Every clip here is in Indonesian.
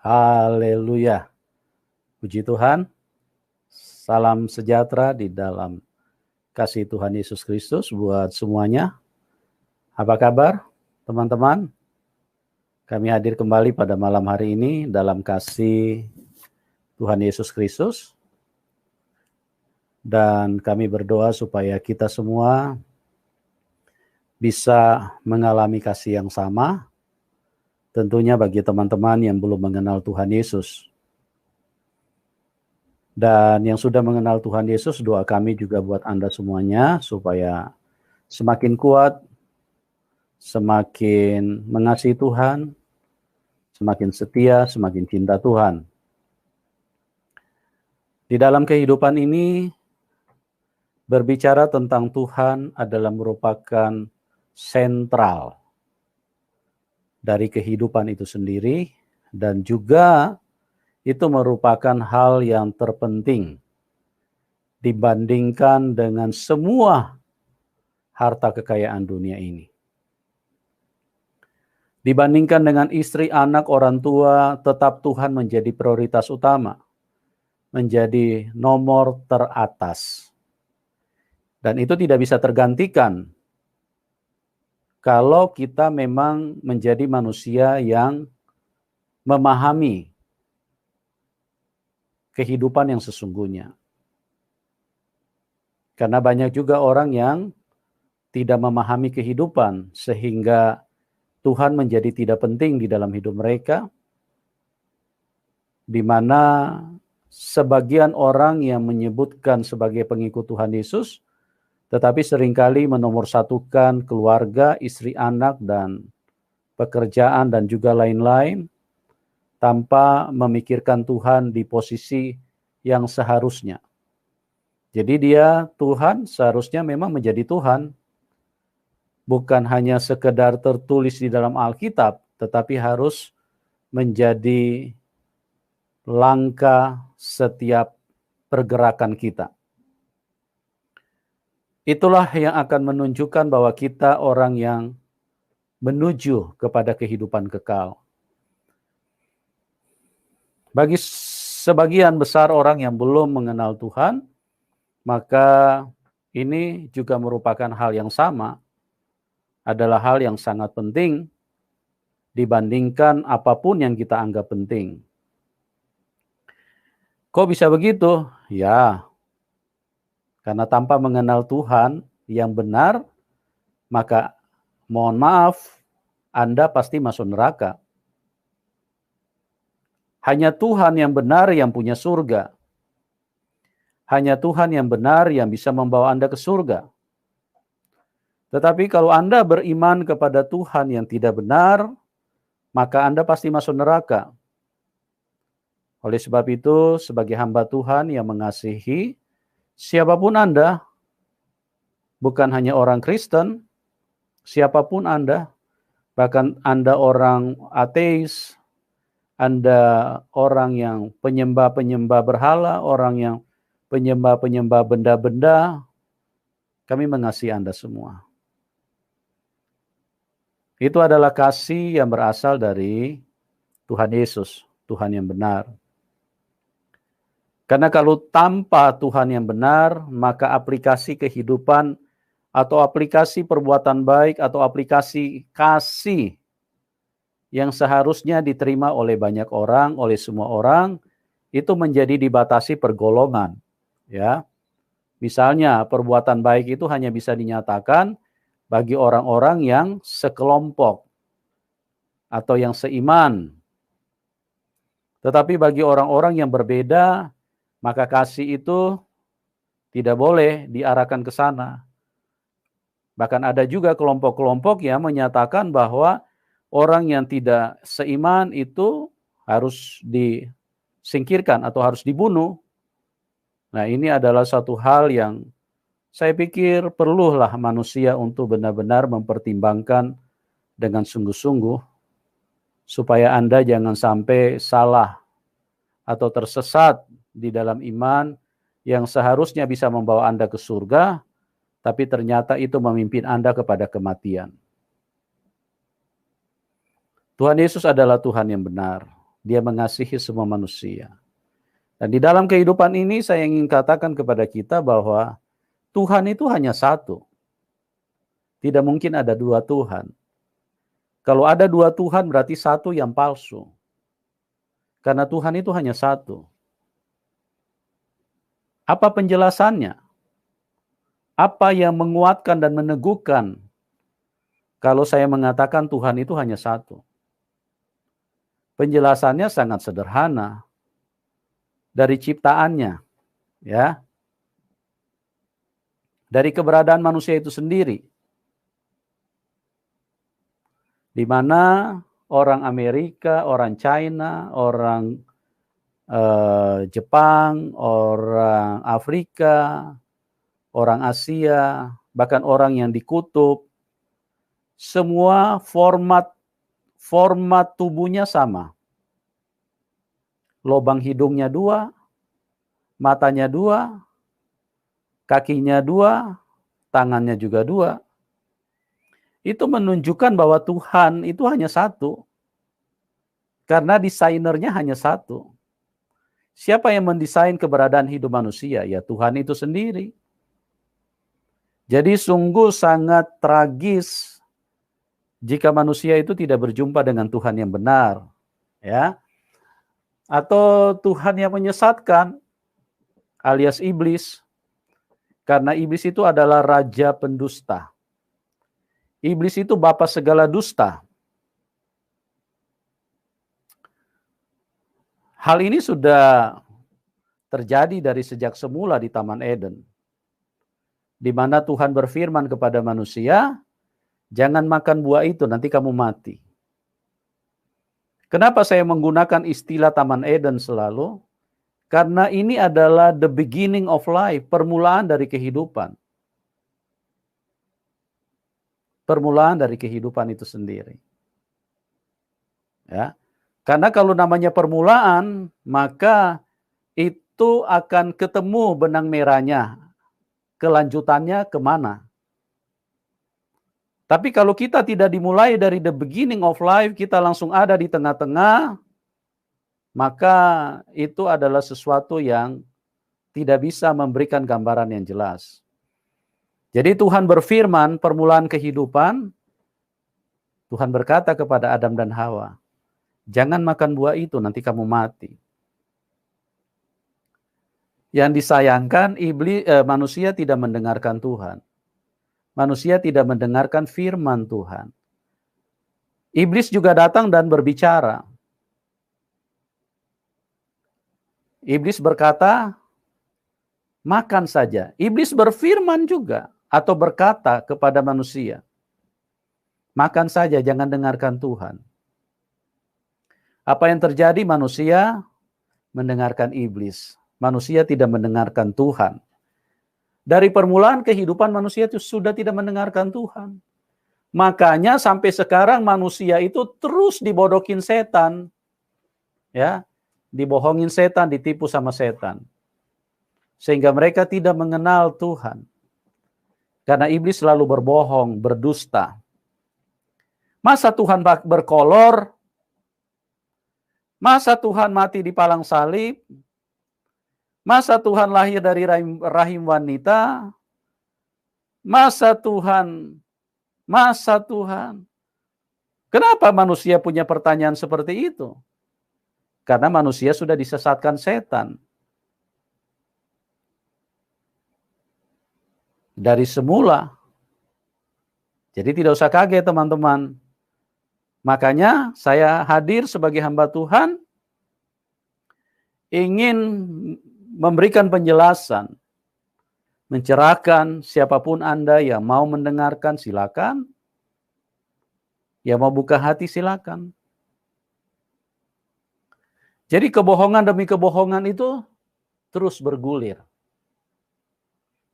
Haleluya. Puji Tuhan. Salam sejahtera di dalam kasih Tuhan Yesus Kristus buat semuanya. Apa kabar teman-teman? Kami hadir kembali pada malam hari ini dalam kasih Tuhan Yesus Kristus. Dan kami berdoa supaya kita semua bisa mengalami kasih yang sama. Tentunya bagi teman-teman yang belum mengenal Tuhan Yesus. Dan yang sudah mengenal Tuhan Yesus, doa kami juga buat Anda semuanya supaya semakin kuat, semakin mengasihi Tuhan, semakin setia, semakin cinta Tuhan. Di dalam kehidupan ini, berbicara tentang Tuhan adalah merupakan sentral dari kehidupan itu sendiri, dan juga itu merupakan hal yang terpenting dibandingkan dengan semua harta kekayaan dunia ini. Dibandingkan dengan istri, anak, orang tua, tetap Tuhan menjadi prioritas utama, menjadi nomor teratas. Dan itu tidak bisa tergantikan kalau kita memang menjadi manusia yang memahami kehidupan yang sesungguhnya. Karena banyak juga orang yang tidak memahami kehidupan sehingga Tuhan menjadi tidak penting di dalam hidup mereka, di mana sebagian orang yang menyebutkan sebagai pengikut Tuhan Yesus, tetapi seringkali menomorsatukan keluarga, istri, anak, dan pekerjaan, dan juga lain-lain, tanpa memikirkan Tuhan di posisi yang seharusnya. Jadi Tuhan seharusnya memang menjadi Tuhan, bukan hanya sekedar tertulis di dalam Alkitab, tetapi harus menjadi langkah setiap pergerakan kita. Itulah yang akan menunjukkan bahwa kita orang yang menuju kepada kehidupan kekal. Bagi sebagian besar orang yang belum mengenal Tuhan, maka ini juga merupakan hal yang sama, adalah hal yang sangat penting dibandingkan apapun yang kita anggap penting. Kok bisa begitu? Ya, karena tanpa mengenal Tuhan yang benar, maka mohon maaf, Anda pasti masuk neraka. Hanya Tuhan yang benar yang punya surga. Hanya Tuhan yang benar yang bisa membawa Anda ke surga. Tetapi kalau Anda beriman kepada Tuhan yang tidak benar, maka Anda pasti masuk neraka. Oleh sebab itu, sebagai hamba Tuhan yang mengasihi, siapapun Anda, bukan hanya orang Kristen, siapapun Anda, bahkan Anda orang ateis, Anda orang yang penyembah-penyembah berhala, orang yang penyembah-penyembah benda-benda, kami mengasihi Anda semua. Itu adalah kasih yang berasal dari Tuhan Yesus, Tuhan yang benar. Karena kalau tanpa Tuhan yang benar, maka aplikasi kehidupan atau aplikasi perbuatan baik atau aplikasi kasih yang seharusnya diterima oleh banyak orang, oleh semua orang, itu menjadi dibatasi pergolongan. Ya, misalnya perbuatan baik itu hanya bisa dinyatakan bagi orang-orang yang sekelompok atau yang seiman. Tetapi bagi orang-orang yang berbeda, maka kasih itu tidak boleh diarahkan ke sana. Bahkan ada juga kelompok-kelompok yang menyatakan bahwa orang yang tidak seiman itu harus disingkirkan atau harus dibunuh. Nah, ini adalah satu hal yang saya pikir perlulah manusia untuk benar-benar mempertimbangkan dengan sungguh-sungguh supaya Anda jangan sampai salah atau tersesat di dalam iman yang seharusnya bisa membawa Anda ke surga, tapi ternyata itu memimpin Anda kepada kematian. Tuhan Yesus adalah Tuhan yang benar. Dia mengasihi semua manusia. Dan di dalam kehidupan ini saya ingin katakan kepada kita bahwa Tuhan itu hanya satu. Tidak mungkin ada dua Tuhan. Kalau ada dua Tuhan berarti satu yang palsu. Karena Tuhan itu hanya satu. Apa penjelasannya? Apa yang menguatkan dan meneguhkan kalau saya mengatakan Tuhan itu hanya satu? Penjelasannya sangat sederhana. Dari ciptaannya, ya. Dari keberadaan manusia itu sendiri. Di mana orang Amerika, orang China, orang Jepang, orang Afrika, orang Asia, bahkan orang yang di kutub, semua format tubuhnya sama. Lubang hidungnya 2, matanya 2, kakinya 2, tangannya juga 2. Itu menunjukkan bahwa Tuhan itu hanya satu. Karena desainernya hanya satu. Siapa yang mendesain keberadaan hidup manusia? Ya Tuhan itu sendiri. Jadi sungguh sangat tragis jika manusia itu tidak berjumpa dengan Tuhan yang benar. Ya. Atau Tuhan yang menyesatkan, alias iblis. Karena iblis itu adalah raja pendusta. Iblis itu bapa segala dusta. Hal ini sudah terjadi dari sejak semula di Taman Eden. Di mana Tuhan berfirman kepada manusia, jangan makan buah itu, nanti kamu mati. Kenapa saya menggunakan istilah Taman Eden selalu? Karena ini adalah the beginning of life, permulaan dari kehidupan. Permulaan dari kehidupan itu sendiri. Ya. Karena kalau namanya permulaan, maka itu akan ketemu benang merahnya. Kelanjutannya kemana? Tapi kalau kita tidak dimulai dari the beginning of life, kita langsung ada di tengah-tengah, maka itu adalah sesuatu yang tidak bisa memberikan gambaran yang jelas. Jadi Tuhan berfirman, permulaan kehidupan, Tuhan berkata kepada Adam dan Hawa, jangan makan buah itu, nanti kamu mati. Yang disayangkan, manusia tidak mendengarkan Tuhan. Manusia tidak mendengarkan firman Tuhan. Iblis juga datang dan berbicara. Iblis berkata, makan saja. Iblis berfirman juga atau berkata kepada manusia, makan saja, jangan dengarkan Tuhan. Apa yang terjadi? Manusia mendengarkan iblis. Manusia tidak mendengarkan Tuhan. Dari permulaan kehidupan manusia itu sudah tidak mendengarkan Tuhan. Makanya sampai sekarang manusia itu terus dibodokin setan. Ya, dibohongin setan, ditipu sama setan. Sehingga mereka tidak mengenal Tuhan. Karena iblis selalu berbohong, berdusta. Masa Tuhan berkolor? Masa Tuhan mati di palang salib? Masa Tuhan lahir dari rahim wanita? Masa Tuhan? Kenapa manusia punya pertanyaan seperti itu? Karena manusia sudah disesatkan setan. Dari semula. Jadi tidak usah kaget teman-teman. Makanya saya hadir sebagai hamba Tuhan, ingin memberikan penjelasan, mencerahkan siapapun Anda yang mau mendengarkan silakan, yang mau buka hati silakan. Jadi kebohongan demi kebohongan itu terus bergulir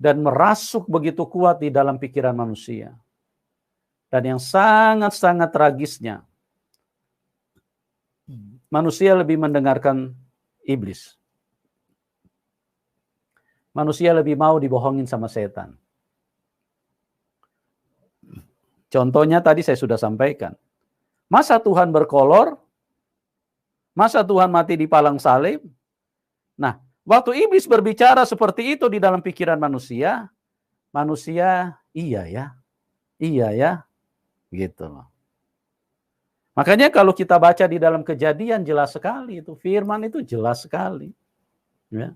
dan merasuk begitu kuat di dalam pikiran manusia. Dan yang sangat-sangat tragisnya, manusia lebih mendengarkan iblis. Manusia lebih mau dibohongin sama setan. Contohnya tadi saya sudah sampaikan. Masa Tuhan berkolor? Masa Tuhan mati di palang salib? Nah, waktu iblis berbicara seperti itu di dalam pikiran manusia, iya ya, gitu loh. Makanya kalau kita baca di dalam Kejadian jelas sekali itu, firman itu jelas sekali. Ya.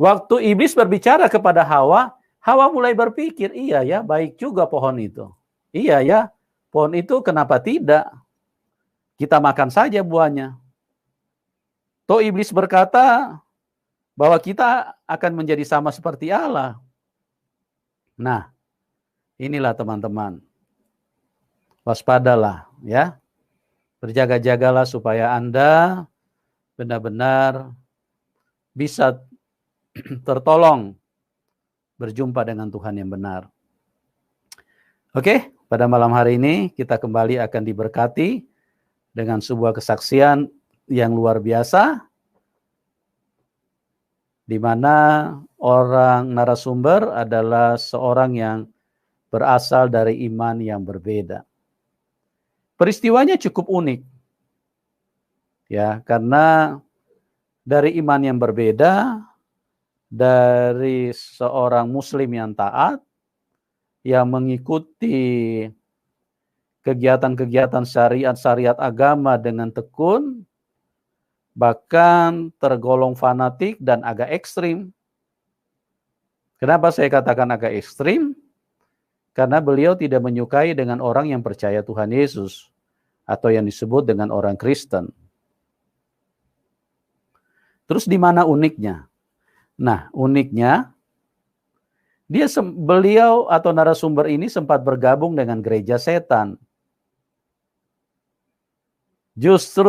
Waktu iblis berbicara kepada Hawa, Hawa mulai berpikir, iya ya, baik juga pohon itu. Iya ya, pohon itu kenapa tidak? Kita makan saja buahnya. Toh iblis berkata bahwa kita akan menjadi sama seperti Allah. Nah, inilah teman-teman. Waspadalah ya. Berjaga-jagalah supaya Anda benar-benar bisa tertolong berjumpa dengan Tuhan yang benar. Oke, pada malam hari ini kita kembali akan diberkati dengan sebuah kesaksian yang luar biasa, di mana orang narasumber adalah seorang yang berasal dari iman yang berbeda. Peristiwanya cukup unik, ya, karena dari iman yang berbeda, dari seorang Muslim yang taat, yang mengikuti kegiatan-kegiatan syariat agama dengan tekun, bahkan tergolong fanatik dan agak ekstrim. Kenapa saya katakan agak ekstrim? Karena beliau tidak menyukai dengan orang yang percaya Tuhan Yesus, atau yang disebut dengan orang Kristen. Terus di mana uniknya? Nah, uniknya, beliau atau narasumber ini sempat bergabung dengan gereja setan. Justru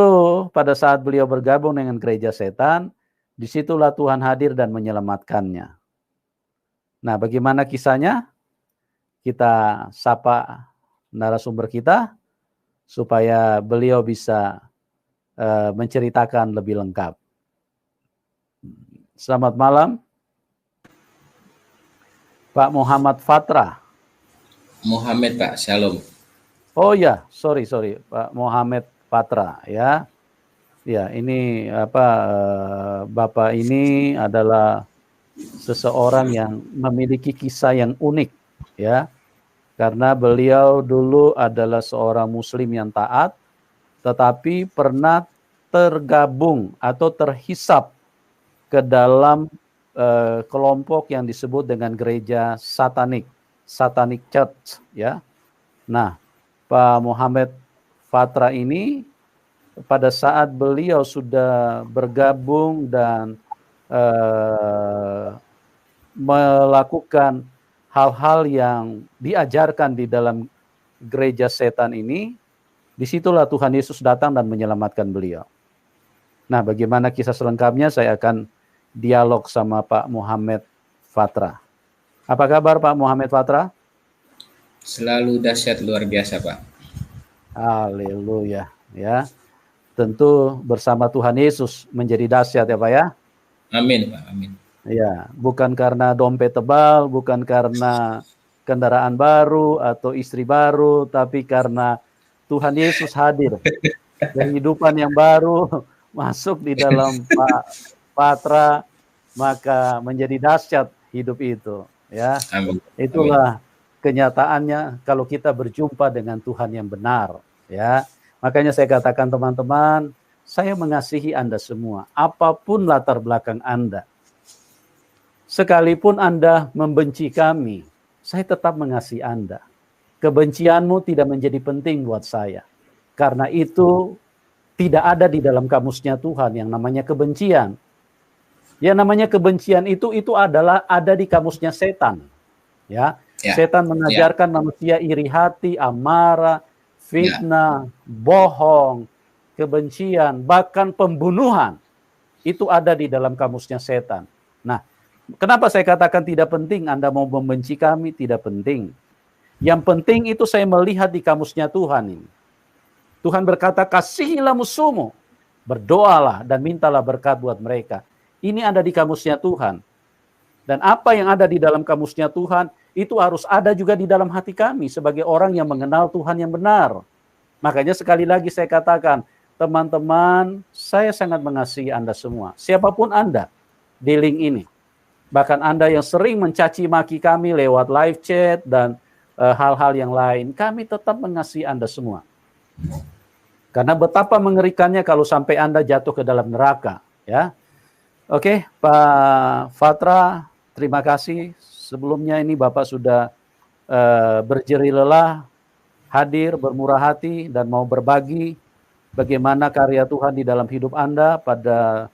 pada saat beliau bergabung dengan gereja setan, disitulah Tuhan hadir dan menyelamatkannya. Nah, bagaimana kisahnya? Kita sapa narasumber kita, supaya beliau bisa menceritakan lebih lengkap. Selamat malam, Pak Muhammad Fatra. Muhammad, Pak. Shalom. Oh ya, sorry, Pak Muhammad Fatra ya. Ya, ini Bapak ini adalah seseorang yang memiliki kisah yang unik ya. Karena beliau dulu adalah seorang Muslim yang taat, tetapi pernah tergabung atau terhisap ke dalam kelompok yang disebut dengan gereja Satanic Church ya. Nah, Pak Muhammad Fatra ini pada saat beliau sudah bergabung dan melakukan hal-hal yang diajarkan di dalam gereja setan ini, disitulah Tuhan Yesus datang dan menyelamatkan beliau. Nah, bagaimana kisah selengkapnya saya akan dialog sama Pak Muhammad Fatra. Apa kabar Pak Muhammad Fatra? Selalu dahsyat, luar biasa, Pak. Haleluya ya. Tentu bersama Tuhan Yesus menjadi dahsyat ya Pak ya. Amin, Pak. Amin. Ya, bukan karena dompet tebal, bukan karena kendaraan baru atau istri baru, tapi karena Tuhan Yesus hadir. Kehidupan yang baru masuk di dalam Pak Fatra, maka menjadi dahsyat hidup itu ya. Amin. Itulah kenyataannya kalau kita berjumpa dengan Tuhan yang benar ya. Makanya saya katakan teman-teman, saya mengasihi Anda semua, apapun latar belakang Anda. Sekalipun Anda membenci kami, saya tetap mengasihi Anda. Kebencianmu tidak menjadi penting buat saya. Karena itu tidak ada di dalam kamusnya Tuhan yang namanya kebencian. Yang namanya kebencian itu adalah ada di kamusnya setan. Ya, setan mengajarkan manusia iri hati, amarah, fitnah, bohong, kebencian, bahkan pembunuhan. Itu ada di dalam kamusnya setan. Nah, kenapa saya katakan tidak penting Anda mau membenci kami? Tidak penting. Yang penting itu saya melihat di kamusnya Tuhan ini. Tuhan berkata, kasihilah musuhmu, berdoalah dan mintalah berkat buat mereka. Ini ada di kamusnya Tuhan. Dan apa yang ada di dalam kamusnya Tuhan, itu harus ada juga di dalam hati kami sebagai orang yang mengenal Tuhan yang benar. Makanya sekali lagi saya katakan, teman-teman, saya sangat mengasihi Anda semua. Siapapun Anda di link ini. Bahkan Anda yang sering mencaci maki kami lewat live chat dan hal-hal yang lain, kami tetap mengasihi Anda semua. Karena betapa mengerikannya kalau sampai Anda jatuh ke dalam neraka, ya. Oke, Pak Fatra, terima kasih. Sebelumnya ini Bapak sudah berjerih lelah, hadir, bermurah hati, dan mau berbagi bagaimana karya Tuhan di dalam hidup Anda pada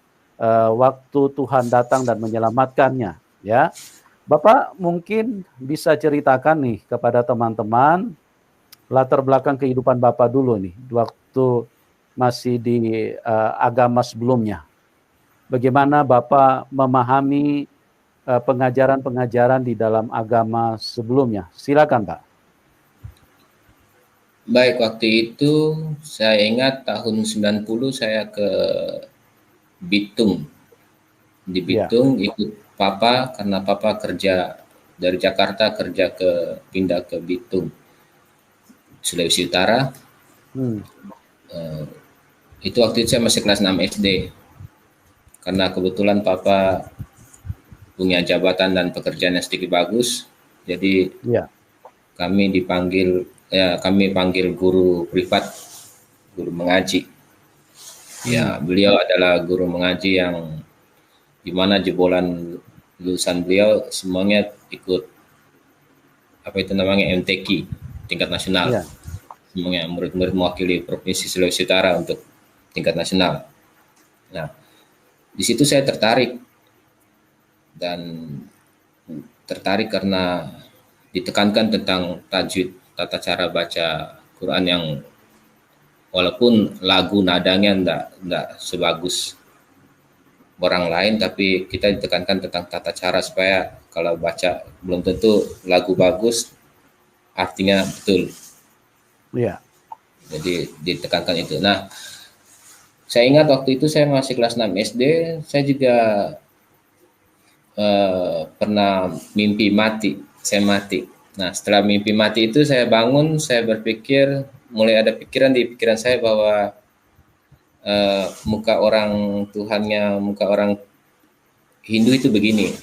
waktu Tuhan datang dan menyelamatkannya. Ya, Bapak mungkin bisa ceritakan nih kepada teman-teman latar belakang kehidupan Bapak dulu nih, waktu masih di agama sebelumnya. Bagaimana Bapak memahami pengajaran-pengajaran di dalam agama sebelumnya. Silakan, Pak. Baik, waktu itu saya ingat tahun 90 saya ke Bitung. Di Bitung ikut Papa karena Papa kerja dari Jakarta pindah ke Bitung, Sulawesi Utara. Itu waktu itu saya masih kelas 6 SD. Karena kebetulan Papa punya jabatan dan pekerjaan yang sedikit bagus, jadi kami panggil guru privat, guru mengaji. Ya, beliau adalah guru mengaji yang dimana jebolan lulusan beliau semuanya ikut MTQ tingkat nasional. Semuanya murid-murid mewakili Provinsi Sulawesi Utara untuk tingkat nasional. Nah, di situ saya tertarik karena ditekankan tentang tajwid, tata cara baca Quran yang walaupun lagu nadanya enggak sebagus orang lain, tapi kita ditekankan tentang tata cara supaya kalau baca belum tentu lagu bagus artinya betul. Iya. Jadi ditekankan itu. Nah, saya ingat waktu itu saya masih kelas 6 SD, saya juga pernah mimpi mati, saya mati. Nah, setelah mimpi mati itu saya bangun, saya berpikir, mulai ada pikiran di pikiran saya bahwa muka orang Hindu itu begini,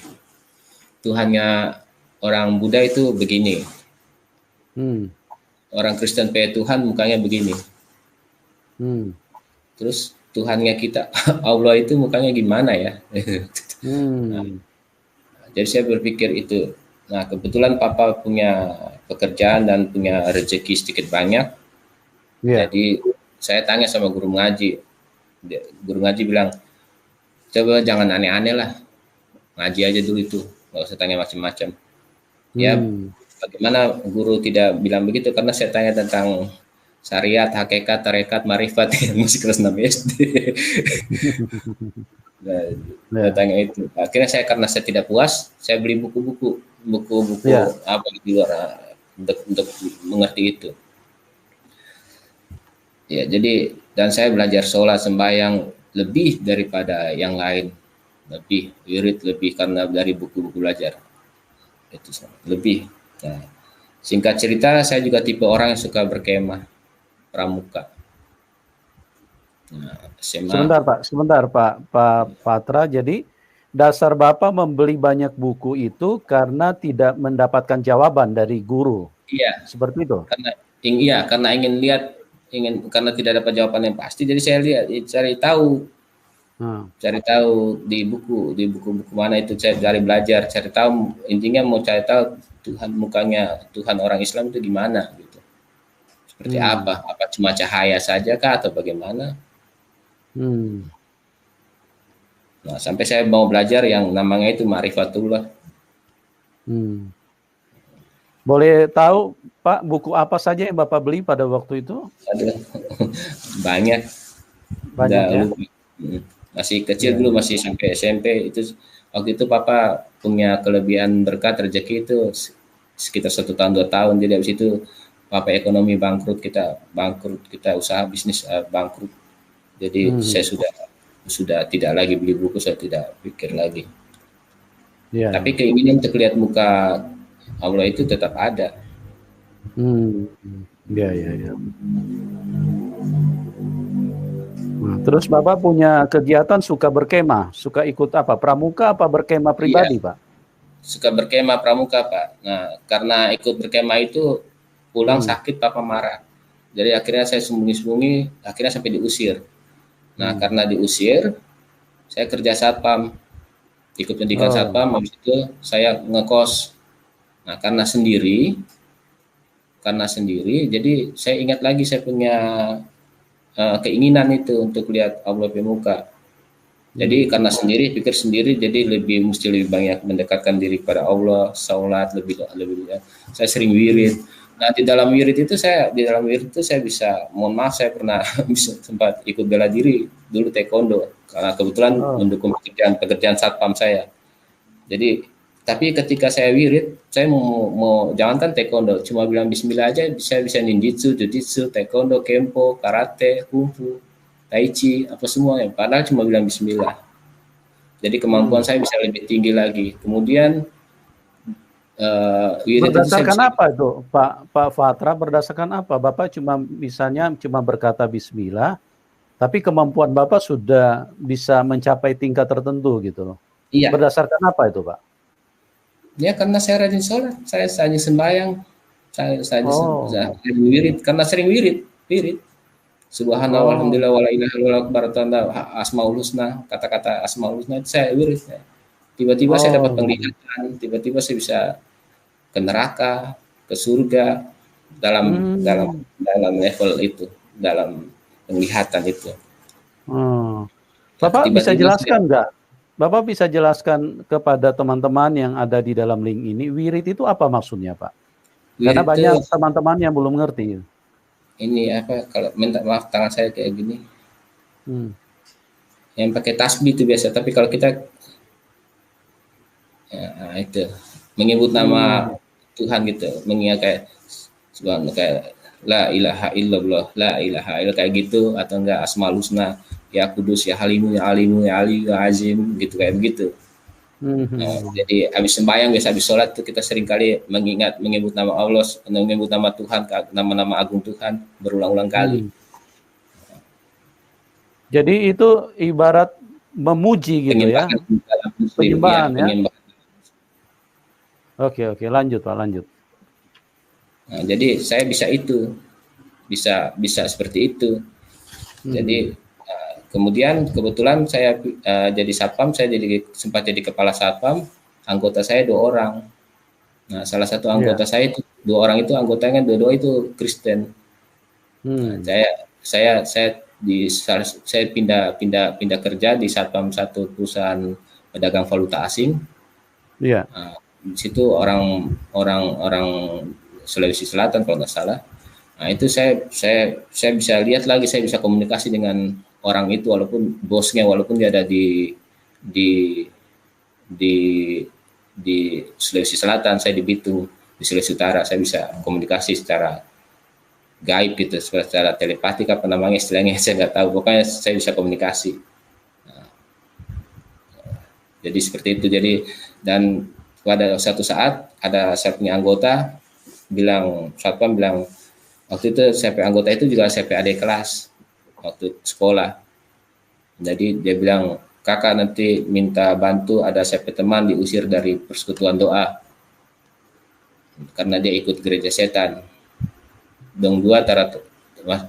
Tuhannya orang Buddha itu begini, orang Kristen percaya Tuhan mukanya begini, terus Tuhannya kita Allah itu mukanya gimana ya? Nah, jadi saya berpikir itu. Nah, kebetulan Papa punya pekerjaan dan punya rezeki sedikit banyak. Jadi saya tanya sama guru ngaji. Guru ngaji bilang, coba jangan aneh-aneh lah, ngaji aja dulu itu, nggak usah tanya macam-macam. Ya, bagaimana guru tidak bilang begitu? Karena saya tanya tentang syariat, hakikat, tarekat, marifat yang masih kelas 6 SD. Saya tanya itu. Akhirnya karena saya tidak puas, saya beli buku-buku apa di luar untuk mengerti itu. Ya, jadi dan saya belajar sholat sembahyang lebih daripada yang lain, lebih wirid, lebih karena dari buku-buku belajar itu lebih. Nah, singkat cerita, saya juga tipe orang yang suka berkemah pramuka. Nah, Sebentar Pak Patra. Jadi dasar Bapak membeli banyak buku itu karena tidak mendapatkan jawaban dari guru. Iya. Seperti itu. Karena karena tidak dapat jawaban yang pasti, jadi saya cari tahu di buku-buku mana itu, saya belajar, cari tahu, intinya mau cari tahu Tuhan orang Islam itu gimana gitu. Seperti apa cuma cahaya saja kah atau bagaimana? Nah, sampai saya mau belajar yang namanya itu Ma'rifatullah. Boleh tahu Pak, buku apa saja yang Bapak beli pada waktu itu? Banyak ya? Masih kecil dulu, masih sampai SMP itu. Waktu itu Papa punya kelebihan berkat rezeki itu sekitar 1 tahun 2 tahun. Jadi habis itu Papa ekonomi bangkrut, kita usaha bisnis bangkrut. Jadi saya sudah tidak lagi beli buku, saya tidak pikir lagi. Tapi keinginan untuk lihat muka Allah itu tetap ada. Terus Bapak punya kegiatan suka berkemah, suka ikut apa? Pramuka apa berkemah pribadi, Iya, Pak? suka berkemah pramuka, Pak. Nah, karena ikut berkemah itu pulang sakit, papa marah. Jadi akhirnya saya sembunyi-sembunyi, akhirnya sampai diusir. Nah, karena diusir, saya kerja satpam, ikut pendidikan satpam, habis itu saya ngekos. Nah, karena sendiri, jadi saya ingat lagi saya punya keinginan itu untuk lihat Allah Pemuka. Jadi karena sendiri, pikir sendiri, jadi mesti lebih banyak mendekatkan diri kepada Allah, sholat lebih. Saya sering wirid. Nah di dalam wirid itu saya bisa, mohon maaf saya pernah bisa sempat ikut bela diri dulu taekwondo karena kebetulan mendukung pekerjaan satpam saya. Jadi tapi ketika saya wirid, saya mau jangankan taekwondo, cuma bilang bismillah aja saya bisa ninjutsu, jujitsu, taekwondo, kempo, karate, kungfu, tai chi, apa semua ya. Padahal cuma bilang bismillah. Jadi kemampuan saya bisa lebih tinggi lagi. Kemudian berdasarkan apa itu, Pak Fatra? Berdasarkan apa? Bapak misalnya cuma berkata bismillah, tapi kemampuan Bapak sudah bisa mencapai tingkat tertentu gitu loh. Iya. Berdasarkan apa itu, Pak? Ya karena saya rajin sholat, saya rajin sembahyang, saya rajin wirid, karena sering wirid. Subhanallah, alhamdulillah, wala ilaha illallah, baratanda, asmaul husna, kata-kata asmaul husna itu saya wirid. Tiba-tiba saya dapat penglihatan, tiba-tiba saya bisa ke neraka, ke surga dalam level itu, dalam penglihatan itu. Bapak bisa jelaskan nggak? Bapak bisa jelaskan kepada teman-teman yang ada di dalam link ini, wirid itu apa maksudnya, Pak? Karena banyak teman-teman yang belum ngerti. Ini apa, kalau minta maaf tangan saya kayak gini. Yang pakai tasbih itu biasa, tapi kalau kita ya, itu menyebut nama Tuhan gitu, mengingat kayak la ilaha illallah, la ilaha illallah kayak gitu, atau enggak asmaul husna, ya kudus, ya halimu, ya alimu, ya ali, ya azim, gitu kayak begitu. Jadi habis sembahyang, biasa habis sholat itu kita sering kali menyebut nama Allah, menyebut nama Tuhan, nama-nama agung Tuhan berulang-ulang kali. Jadi itu ibarat memuji gitu ya, penyembahan ya. Oke, lanjut Pak, lanjut. Nah, jadi saya bisa seperti itu. Jadi kemudian kebetulan saya jadi satpam, saya sempat jadi kepala satpam, anggota saya 2 orang. Nah, salah satu anggota saya itu 2 orang itu anggotanya dua-dua itu Kristen. Nah, saya pindah kerja di satpam satu perusahaan pedagang valuta asing. Iya. Nah, di situ orang Sulawesi Selatan kalau nggak salah. Nah, itu saya bisa lihat lagi, saya bisa komunikasi dengan orang itu walaupun bosnya, walaupun dia ada di Sulawesi Selatan, saya di Bitung, di Sulawesi Utara. Saya bisa komunikasi secara gaib gitu, secara telepatik apa namanya istilahnya, saya nggak tahu, pokoknya saya bisa komunikasi. Nah, jadi seperti itu. Jadi dan pada suatu saat saya punya anggota satpam bilang, waktu itu CP anggota itu juga CP adik kelas waktu sekolah. Jadi dia bilang, kakak nanti minta bantu, ada CP teman diusir dari persekutuan doa karena dia ikut gereja setan. Dong 2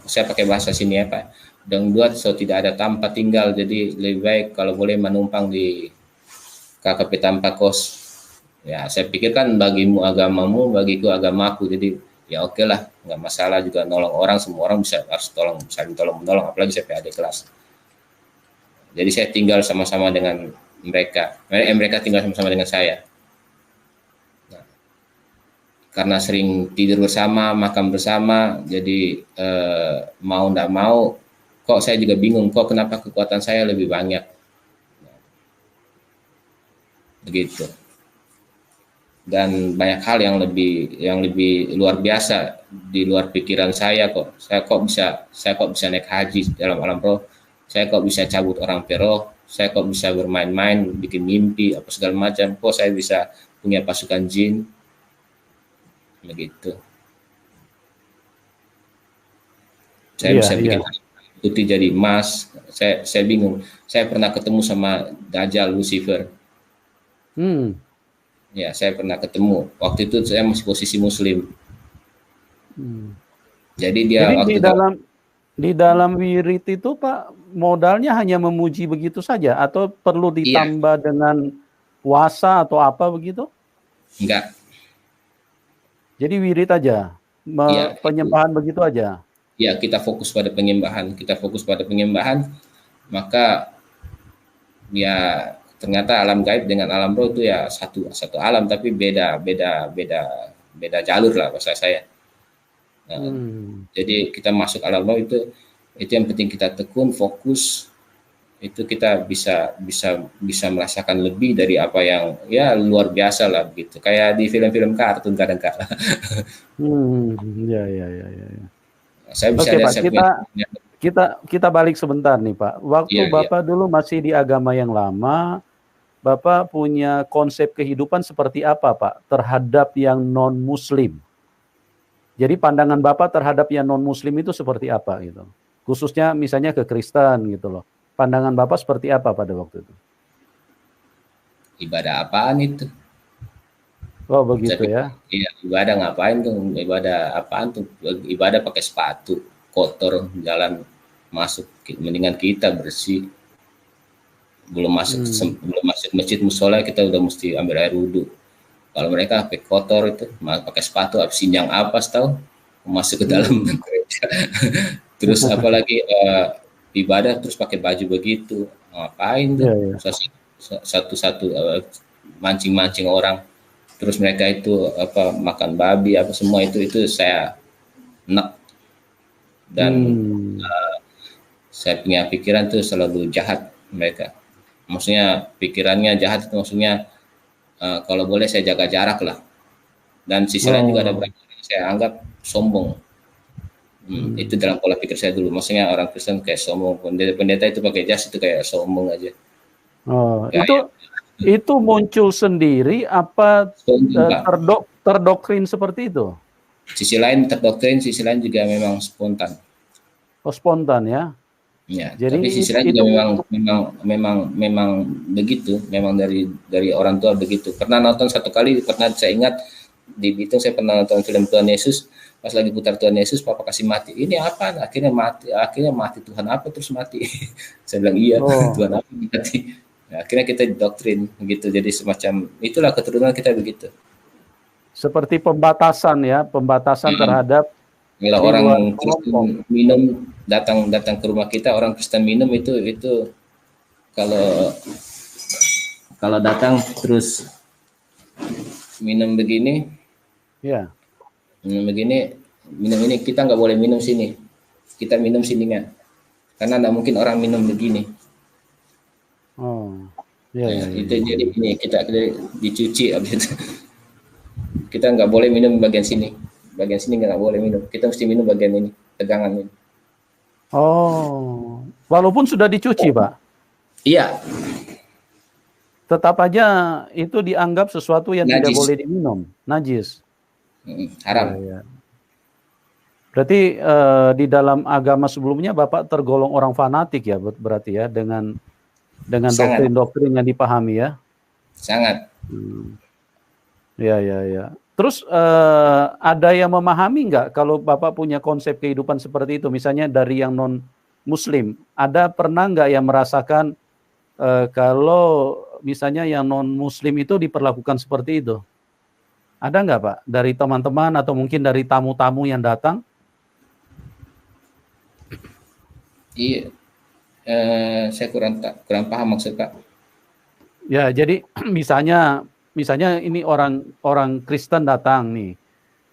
saya pakai bahasa sini ya Pak. Dong 2 tidak ada tempat tinggal, jadi lebih baik kalau boleh menumpang di KKP tanpa kos. Ya saya pikirkan, bagimu agamamu, bagiku agamaku, jadi ya oke lah, nggak masalah juga, nolong orang, semua orang harus saling tolong menolong, apalagi saya PAD kelas. Jadi saya tinggal sama-sama dengan mereka tinggal sama-sama dengan saya. Nah, karena sering tidur bersama, makan bersama, jadi mau nggak mau, kok saya juga bingung, kok kenapa kekuatan saya lebih banyak. Begitu. Dan banyak hal yang lebih luar biasa di luar pikiran saya kok. Saya kok bisa naik haji dalam alam roh. Saya kok bisa cabut orang peroh. Saya kok bisa bermain-main, bikin mimpi apa segala macam. Kok saya bisa punya pasukan jin. Begitu. Saya bisa bikin putih jadi emas. Saya bingung. Saya pernah ketemu sama Dajjal Lucifer. Ya, saya pernah ketemu. Waktu itu saya masih posisi Muslim. Jadi dia Jadi di dalam wirid itu Pak, modalnya hanya memuji begitu saja atau perlu ditambah dengan puasa atau apa begitu? Enggak. Jadi wirid aja, penyembahan begitu aja. Ya, kita fokus pada penyembahan. Maka ya ternyata alam gaib dengan alam roh itu ya satu alam, tapi beda jalur lah bahasa saya. Nah, jadi kita masuk alam roh itu yang penting, kita tekun, fokus, itu kita bisa merasakan lebih dari apa yang ya luar biasa lah gitu, kayak di film-film kartun kadang-kadang. Ya. Saya bisa Pak, kita balik sebentar nih Pak. Waktu Bapak dulu masih di agama yang lama, Bapak punya konsep kehidupan seperti apa Pak terhadap yang non-Muslim? Jadi pandangan Bapak terhadap yang non-Muslim itu seperti apa gitu? Khususnya misalnya ke Kristen gitu loh. Pandangan Bapak seperti apa pada waktu itu? Ibadah apaan itu? Oh begitu ya? Iya, ibadah ngapain tuh? Ibadah apaan tuh? Ibadah pakai sepatu kotor jalan masuk. Mendingan kita bersih. Belum masuk masjid musola kita udah mesti ambil air wudhu. Kalau mereka pakai kotor itu, pakai sepatu, sinjang apa tahu masuk ke dalam gereja. Terus apalagi ibadah terus pakai baju begitu, ngapain tuh? Satu-satu mancing-mancing orang. Terus mereka itu makan babi apa semua itu saya enak. Dan saya punya pikiran tuh selalu jahat mereka. Maksudnya pikirannya jahat itu maksudnya kalau boleh saya jaga jarak lah. Dan sisi lain juga ada beberapa yang saya anggap sombong. Itu dalam pola pikir saya dulu. Maksudnya orang Kristen kayak sombong. Pendeta itu pakai jas itu kayak sombong aja. Itu muncul sendiri apa terdoktrin seperti itu? Sisi lain terdoktrin, sisi lain juga memang spontan. Oh spontan ya? Ya, jadi tapi sisi lain juga memang begitu, memang dari orang tua begitu. Pernah nonton satu kali, saya ingat di Bitung saya pernah nonton film Tuhan Yesus, pas lagi putar Tuhan Yesus, Papa kasih mati. Ini apa? Akhirnya mati Tuhan apa terus mati? Saya bilang iya, Tuhan apa mati. Nah, akhirnya kita didoktrin begitu. Jadi semacam itulah keturunan kita begitu. Seperti pembatasan terhadap kalau orang Kristen minum datang ke rumah kita, orang Kristen minum itu kalau datang terus minum begini, minum ini kita nggak boleh minum sini, kita minum sininya, karena nggak mungkin orang minum begini. Itu jadi ini kita dicuci habis itu. Kita nggak boleh minum bagian sini nggak boleh minum, kita mesti minum bagian ini, tegangan ini. Walaupun sudah dicuci Pak? Iya. Tetap aja itu dianggap sesuatu yang najis. Tidak boleh diminum, najis. Haram. Berarti di dalam agama sebelumnya Bapak tergolong orang fanatik ya, berarti ya, dengan doktrin-doktrin yang dipahami ya? Sangat. Ya. Terus ada yang memahami nggak kalau Bapak punya konsep kehidupan seperti itu, misalnya dari yang non-Muslim, ada pernah nggak yang merasakan kalau misalnya yang non-Muslim itu diperlakukan seperti itu? Ada nggak Pak dari teman-teman atau mungkin dari tamu-tamu yang datang? Iya, saya kurang paham maksud Pak. Ya, jadi misalnya ini orang Kristen datang nih,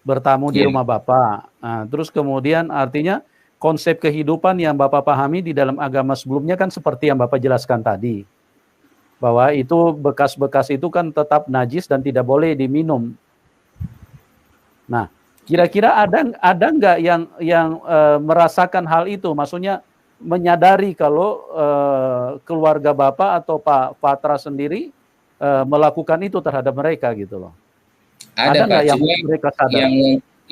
bertamu di rumah Bapak. Nah, terus kemudian artinya konsep kehidupan yang Bapak pahami di dalam agama sebelumnya kan seperti yang Bapak jelaskan tadi. Bahwa itu bekas-bekas itu kan tetap najis dan tidak boleh diminum. Nah, kira-kira ada nggak yang merasakan hal itu? Maksudnya menyadari kalau keluarga Bapak atau Pak Patra sendiri melakukan itu terhadap mereka gitu loh. Ada nggak yang mereka sadar?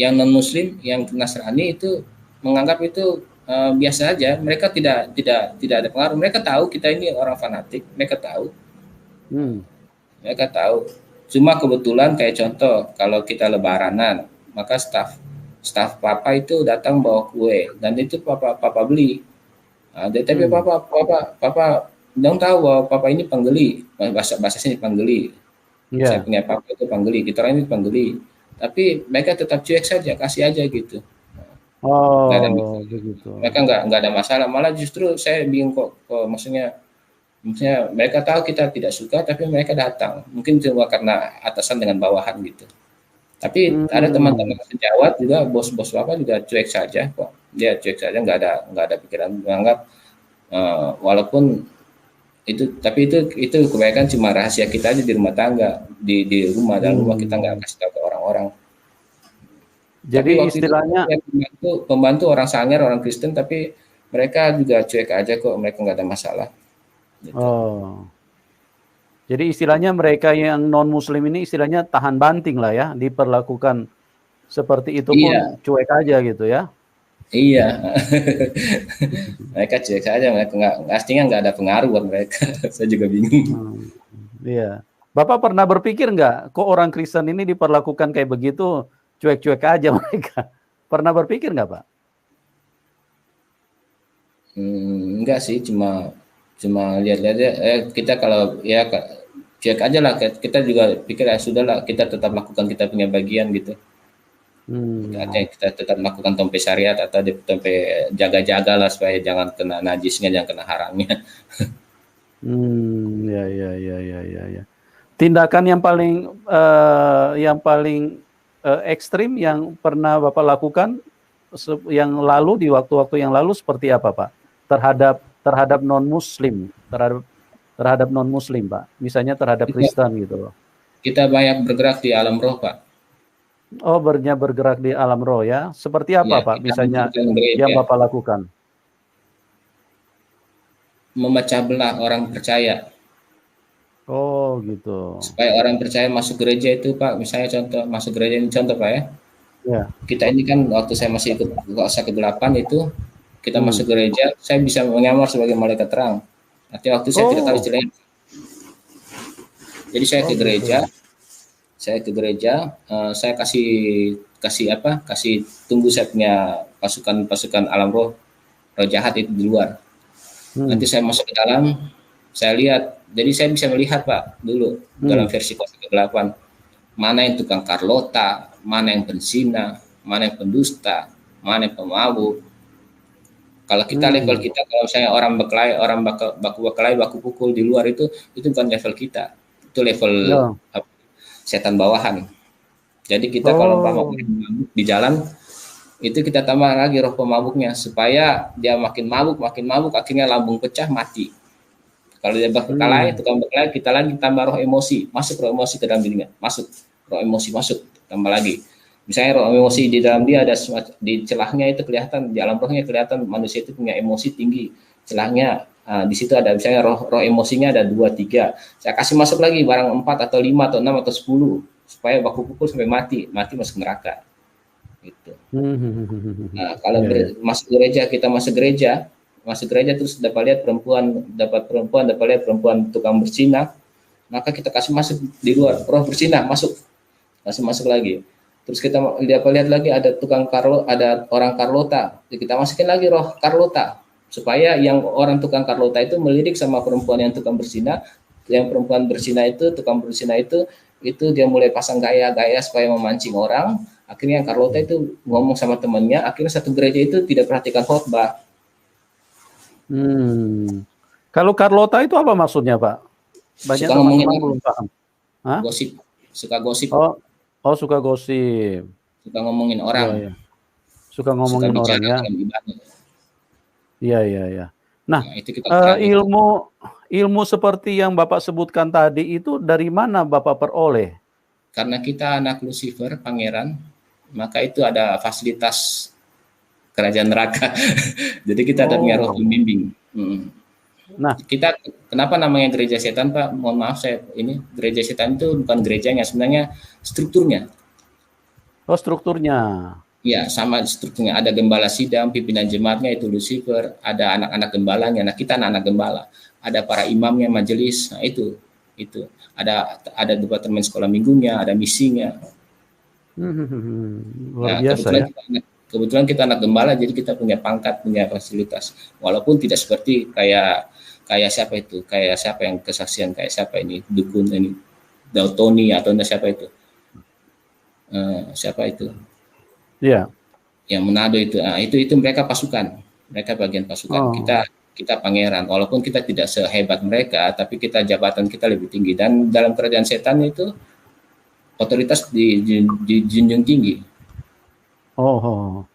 Yang non Muslim, yang Nasrani itu menganggap itu biasa aja. Mereka tidak ada pengaruh. Mereka tahu kita ini orang fanatik. Mereka tahu. Mereka tahu. Cuma kebetulan kayak contoh kalau kita lebaranan, maka staf papa itu datang bawa kue dan itu papa beli. Tapi papa dong tahu bahwa papa ini penggeli, bahasa sini penggeli. Saya punya papa itu penggeli, kita orang ini penggeli. Tapi mereka tetap cuek saja, kasih aja gitu. Begitu. Mereka nggak ada masalah. Malah justru saya bingung kok maksudnya mereka tahu kita tidak suka, tapi mereka datang. Mungkin cuma karena atasan dengan bawahan gitu. Tapi ada teman-teman sejawat juga, bos-bos bapak juga cuek saja kok. Dia cuek saja, nggak ada pikiran menganggap walaupun itu, tapi itu kebanyakan cuma rahasia kita aja di rumah tangga, di rumah, dalam rumah kita nggak kasih tahu ke orang-orang. Jadi istilahnya pembantu orang Sangir, orang Kristen, tapi mereka juga cuek aja kok, mereka nggak ada masalah. Gitu. Jadi istilahnya mereka yang non Muslim ini istilahnya tahan banting lah ya, diperlakukan seperti itu pun cuek aja gitu ya. Iya, mereka cuek saja, mereka nggak ada pengaruh buat mereka. Saya juga bingung. Iya, Bapak pernah berpikir nggak, kok orang Kristen ini diperlakukan kayak begitu, cuek-cuek aja mereka? Pernah berpikir nggak, Pak? Enggak sih, cuma lihat-lihat ya. Kita kalau ya cek aja lah, kita juga pikir ya sudahlah, kita tetap lakukan kita punya bagian gitu. Artinya kita tetap melakukan tompe syariat atau tompe jaga-jaga lah supaya jangan kena najisnya, jangan kena haramnya. Ya. Tindakan yang paling ekstrim yang pernah Bapak lakukan yang lalu, di waktu-waktu yang lalu seperti apa, Pak? Terhadap non-Muslim, terhadap non-Muslim, Pak. Misalnya terhadap Kristen gitu loh. Kita banyak bergerak di alam roh, Pak. Oh, bergerak di alam roh ya. Seperti apa, Pak? Misalnya yang Bapak lakukan? Memecah belah orang percaya. Oh, gitu. Supaya orang percaya masuk gereja itu, Pak. Misalnya contoh, masuk gereja ini contoh, Pak ya. Kita ini kan waktu saya masih ikut kuasa ke-8 itu, kita masuk gereja, saya bisa menyamar sebagai malaikat terang. Artinya waktu saya tidak tahu istilahnya. Jadi saya ke gereja, saya kasih tunggu saya punya pasukan alam roh jahat itu di luar. Nanti saya masuk ke dalam, saya lihat. Jadi saya bisa melihat, Pak, dulu dalam versi kuasa ke-8 mana yang tukang Carlota, mana yang penzina, mana yang pendusta, mana yang pemabuk. Kalau kita level kita, kalau saya orang berkelahi, orang baku pukul di luar itu bukan level kita. Itu level setan bawahan. Jadi kita kalau mabuk di jalan itu kita tambah lagi roh pemabuknya supaya dia makin mabuk, akhirnya lambung pecah, mati. Kalau dia berkelahi, tukang berkelahi, kita lagi tambah roh emosi, masuk roh emosi ke dalam dirinya, masuk roh emosi, tambah lagi. Misalnya roh emosi di dalam dia ada di celahnya itu kelihatan, di alam rohnya kelihatan manusia itu punya emosi tinggi, celahnya di situ ada misalnya roh emosinya ada 2, 3. Saya kasih masuk lagi barang 4 atau 5 atau 6 atau 10 supaya baku pukul sampai mati masuk neraka. Gitu. Nah, kalau masuk gereja terus dapat lihat perempuan tukang bersinah, maka kita kasih masuk di luar, roh bersinah kasih masuk lagi. Terus kita lihat lagi ada ada orang Carlota, kita masukin lagi roh Carlota supaya yang orang tukang Carlota itu melirik sama perempuan yang tukang bersinah, tukang bersinah itu dia mulai pasang gaya-gaya supaya memancing orang. Akhirnya yang Carlota itu ngomong sama temannya, akhirnya satu gereja itu tidak perhatikan khotbah. Kalau Carlota itu apa maksudnya, Pak? Banyak teman-teman belum paham. Gosip, suka gosip. Oh, suka gosip. Suka ngomongin orang. Ya. Suka ngomongin orang ya. Iya. Nah, itu ilmu seperti yang Bapak sebutkan tadi itu dari mana Bapak peroleh? Karena kita anak Lucifer, pangeran, maka itu ada fasilitas kerajaan neraka. Jadi kita ada punya roh pembimbing. Nah, kita kenapa namanya gereja setan, Pak? Mohon maaf gereja setan itu bukan gerejanya, sebenarnya strukturnya. Oh, strukturnya. Ya, sama strukturnya. Ada gembala sidang, pimpinan jemaatnya itu Lucifer, ada anak-anak gembalanya. Nah, kita anak-anak gembala. Ada para imamnya, majelis. Nah, itu. Ada departemen sekolah minggunya, ada misinya. Luar Nah, biasa ya. kebetulan kita anak gembala, jadi kita punya pangkat, punya fasilitas. Walaupun tidak seperti kayak siapa itu, kayak siapa yang kesaksian, kayak siapa ini, dukun ini, Dautoni atau siapa itu, siapa itu, Iya. yang Manado itu. Nah, itu mereka pasukan, mereka bagian pasukan. Oh. Kita pangeran, walaupun kita tidak sehebat mereka, tapi kita jabatan kita lebih tinggi. Dan dalam kerajaan setan itu otoritas dijunjung tinggi. Oh.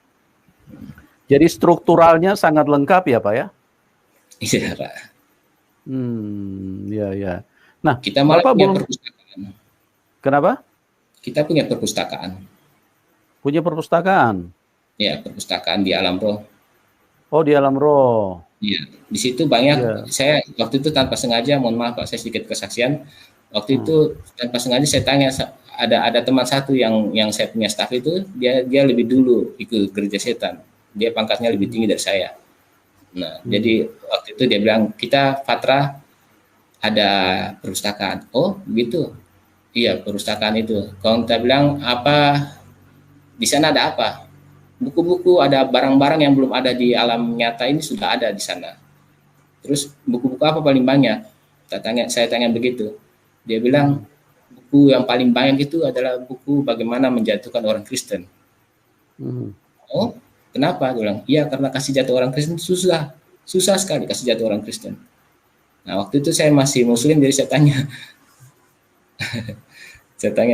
Jadi strukturalnya sangat lengkap ya Pak ya? Iya Pak. Ya. Nah, kita malah Bapak punya perpustakaan. Kenapa? Kita punya perpustakaan. Punya perpustakaan? Ya, perpustakaan di alam roh. Oh, di alam roh. Iya, di situ banyak. Saya waktu itu tanpa sengaja, mohon maaf Pak, saya sedikit kesaksian. Waktu itu tanpa sengaja saya tanya, ada teman satu yang saya punya staff itu, dia lebih dulu ikut gereja setan. Dia pangkatnya lebih tinggi dari saya. Nah, jadi waktu itu dia bilang, kita Fatra ada perpustakaan. Oh, begitu. Iya, perpustakaan itu. Kalau kita bilang apa, di sana ada apa? Buku-buku, ada barang-barang yang belum ada di alam nyata ini sudah ada di sana. Terus buku-buku apa paling banyak? Saya tanya begitu. Dia bilang buku yang paling banyak itu adalah buku bagaimana menjatuhkan orang Kristen. Oh, kenapa? Dia bilang, iya karena kasih jatuh orang Kristen susah sekali kasih jatuh orang Kristen. Nah waktu itu saya masih Muslim, jadi saya tanya,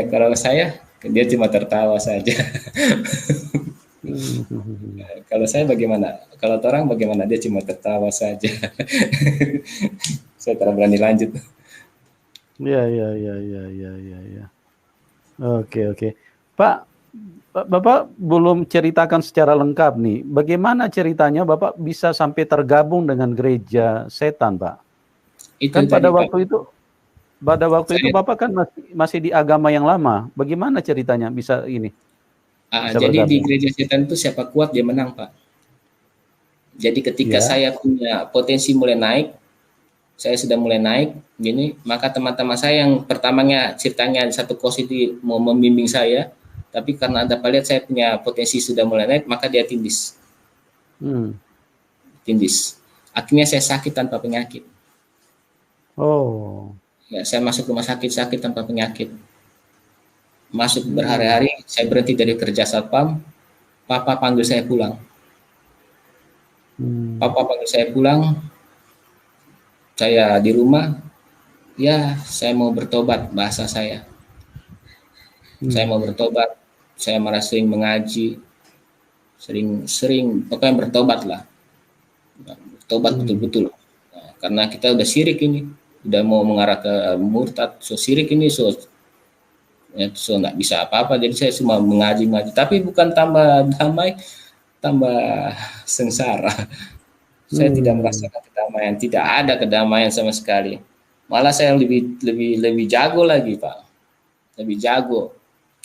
kalau saya, dia cuma tertawa saja. Kalau saya bagaimana? Kalau orang bagaimana? Dia cuma tertawa saja. Saya tidak berani lanjut. Ya. Oke. Pak, Bapak belum ceritakan secara lengkap nih. Bagaimana ceritanya Bapak bisa sampai tergabung dengan gereja setan, Pak? Kan pada waktu itu Bapak kan masih di agama yang lama. Bagaimana ceritanya bisa ini? Jadi di gereja setan itu siapa kuat dia menang Pak. Jadi ketika saya punya potensi mulai naik, saya sudah mulai naik, gini, maka teman-teman saya yang pertamanya ceritanya satu kos itu mau membimbing saya, tapi karena Anda lihat saya punya potensi sudah mulai naik, maka dia tindis. Tindis. Akhirnya saya sakit tanpa penyakit. Oh. Ya, saya masuk rumah sakit tanpa penyakit. Masuk berhari-hari, saya berhenti dari kerja satpam, Papa panggil saya pulang. Papa panggil saya pulang, saya di rumah, ya saya mau bertobat, bahasa saya. Saya mau bertobat, saya malah sering mengaji, sering pokoknya bertobat lah. Bertobat betul-betul. Nah, karena kita udah syirik ini, udah mau mengarah ke murtad, syirik ini, nggak bisa apa-apa. Jadi saya cuma mengaji, tapi bukan tambah damai, tambah sengsara. Saya tidak merasakan kedamaian, tidak ada kedamaian sama sekali. Malah saya lebih jago lagi Pak, lebih jago.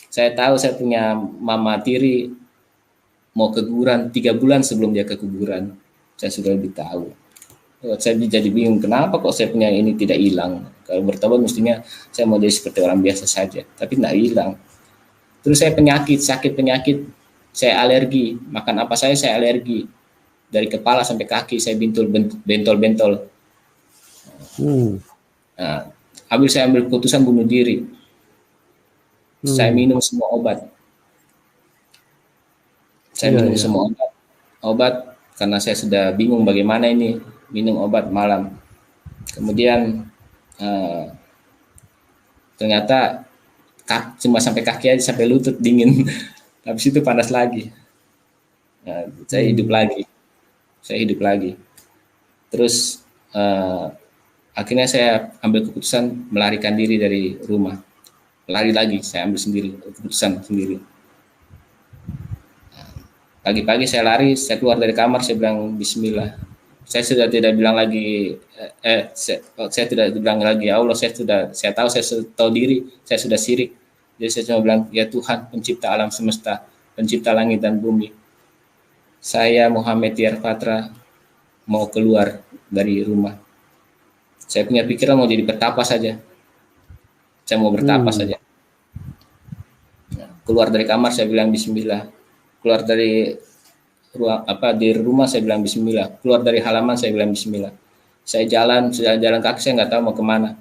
Saya tahu saya punya mama tiri mau keguguran 3 bulan sebelum dia keguguran. Saya sudah lebih tahu. Saya jadi bingung kenapa kok saya punya ini tidak hilang. Kalau bertobat mestinya saya mau jadi seperti orang biasa saja, tapi tidak hilang. Terus saya sakit penyakit, saya alergi, makan apa saya alergi. Dari kepala sampai kaki saya bentol. Nah, saya ambil keputusan bunuh diri. Saya minum semua obat. Semua obat karena saya sudah bingung bagaimana ini minum obat malam. Kemudian ternyata cuma sampai kaki aja, sampai lutut dingin. Habis itu panas lagi. Nah, saya hidup lagi. Terus akhirnya saya ambil keputusan melarikan diri dari rumah. Lari lagi, saya ambil keputusan sendiri. Pagi-pagi saya lari, saya keluar dari kamar, saya bilang Bismillah. Saya sudah tidak bilang lagi, saya tidak bilang lagi ya Allah, saya tahu diri, saya sudah syirik. Jadi saya cuma bilang, ya Tuhan pencipta alam semesta, pencipta langit dan bumi. Saya Muhammad Tiar Patra mau keluar dari rumah. Saya punya pikiran mau jadi bertapa saja. Saya mau bertapa saja. Nah, keluar dari kamar saya bilang bismillah. Keluar dari di rumah saya bilang bismillah. Keluar dari halaman saya bilang bismillah. Saya jalan kaki, saya nggak tahu mau kemana.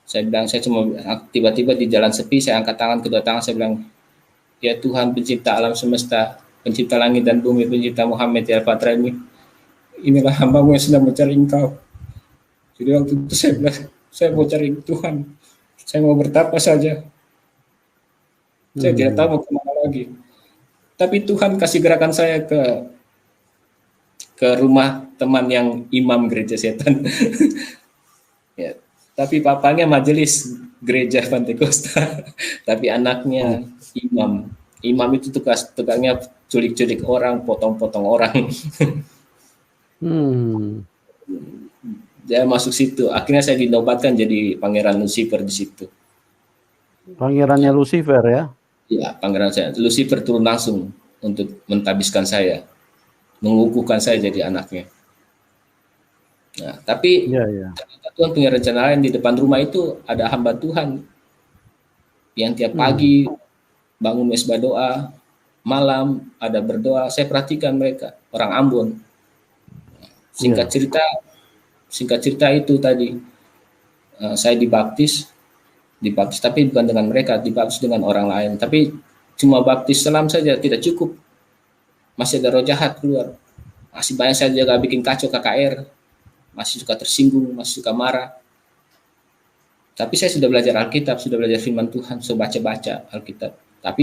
Saya bilang, saya cuma tiba-tiba di jalan sepi, saya angkat tangan, kedua tangan, saya bilang, ya Tuhan pencipta alam semesta, pencipta langit dan bumi, pencipta Muhammad Tiar Patra ini, inilah hamba-Mu yang sedang mencari Engkau. Jadi waktu itu saya bilang, saya mau cari Tuhan, saya mau bertapa saja. Saya tidak tahu mau kemana lagi. Tapi Tuhan kasih gerakan saya ke rumah teman yang imam gereja setan. Ya, tapi papanya majelis gereja Pantekosta, tapi anaknya imam. Imam itu tukangnya culik-culik orang, potong-potong orang. Dia masuk situ. Akhirnya saya dinobatkan jadi Pangeran Lucifer di situ. Pangerannya Lucifer ya? Iya, pangeran saya. Lucifer turun langsung untuk mentabiskan saya, mengukuhkan saya jadi anaknya. Nah, tapi Tuhan punya rencana lain. Di depan rumah itu ada hamba Tuhan yang tiap pagi bangun mesbah doa, malam ada berdoa. Saya perhatikan mereka, orang Ambon. Singkat cerita itu tadi, saya dibaptis tapi bukan dengan mereka, dibaptis dengan orang lain. Tapi cuma baptis selam saja tidak cukup, masih ada roh jahat keluar. Masih banyak saya juga bikin kacau KKR, masih suka tersinggung, masih suka marah. Tapi saya sudah belajar Alkitab, sudah belajar firman Tuhan, sudah baca Alkitab. Tapi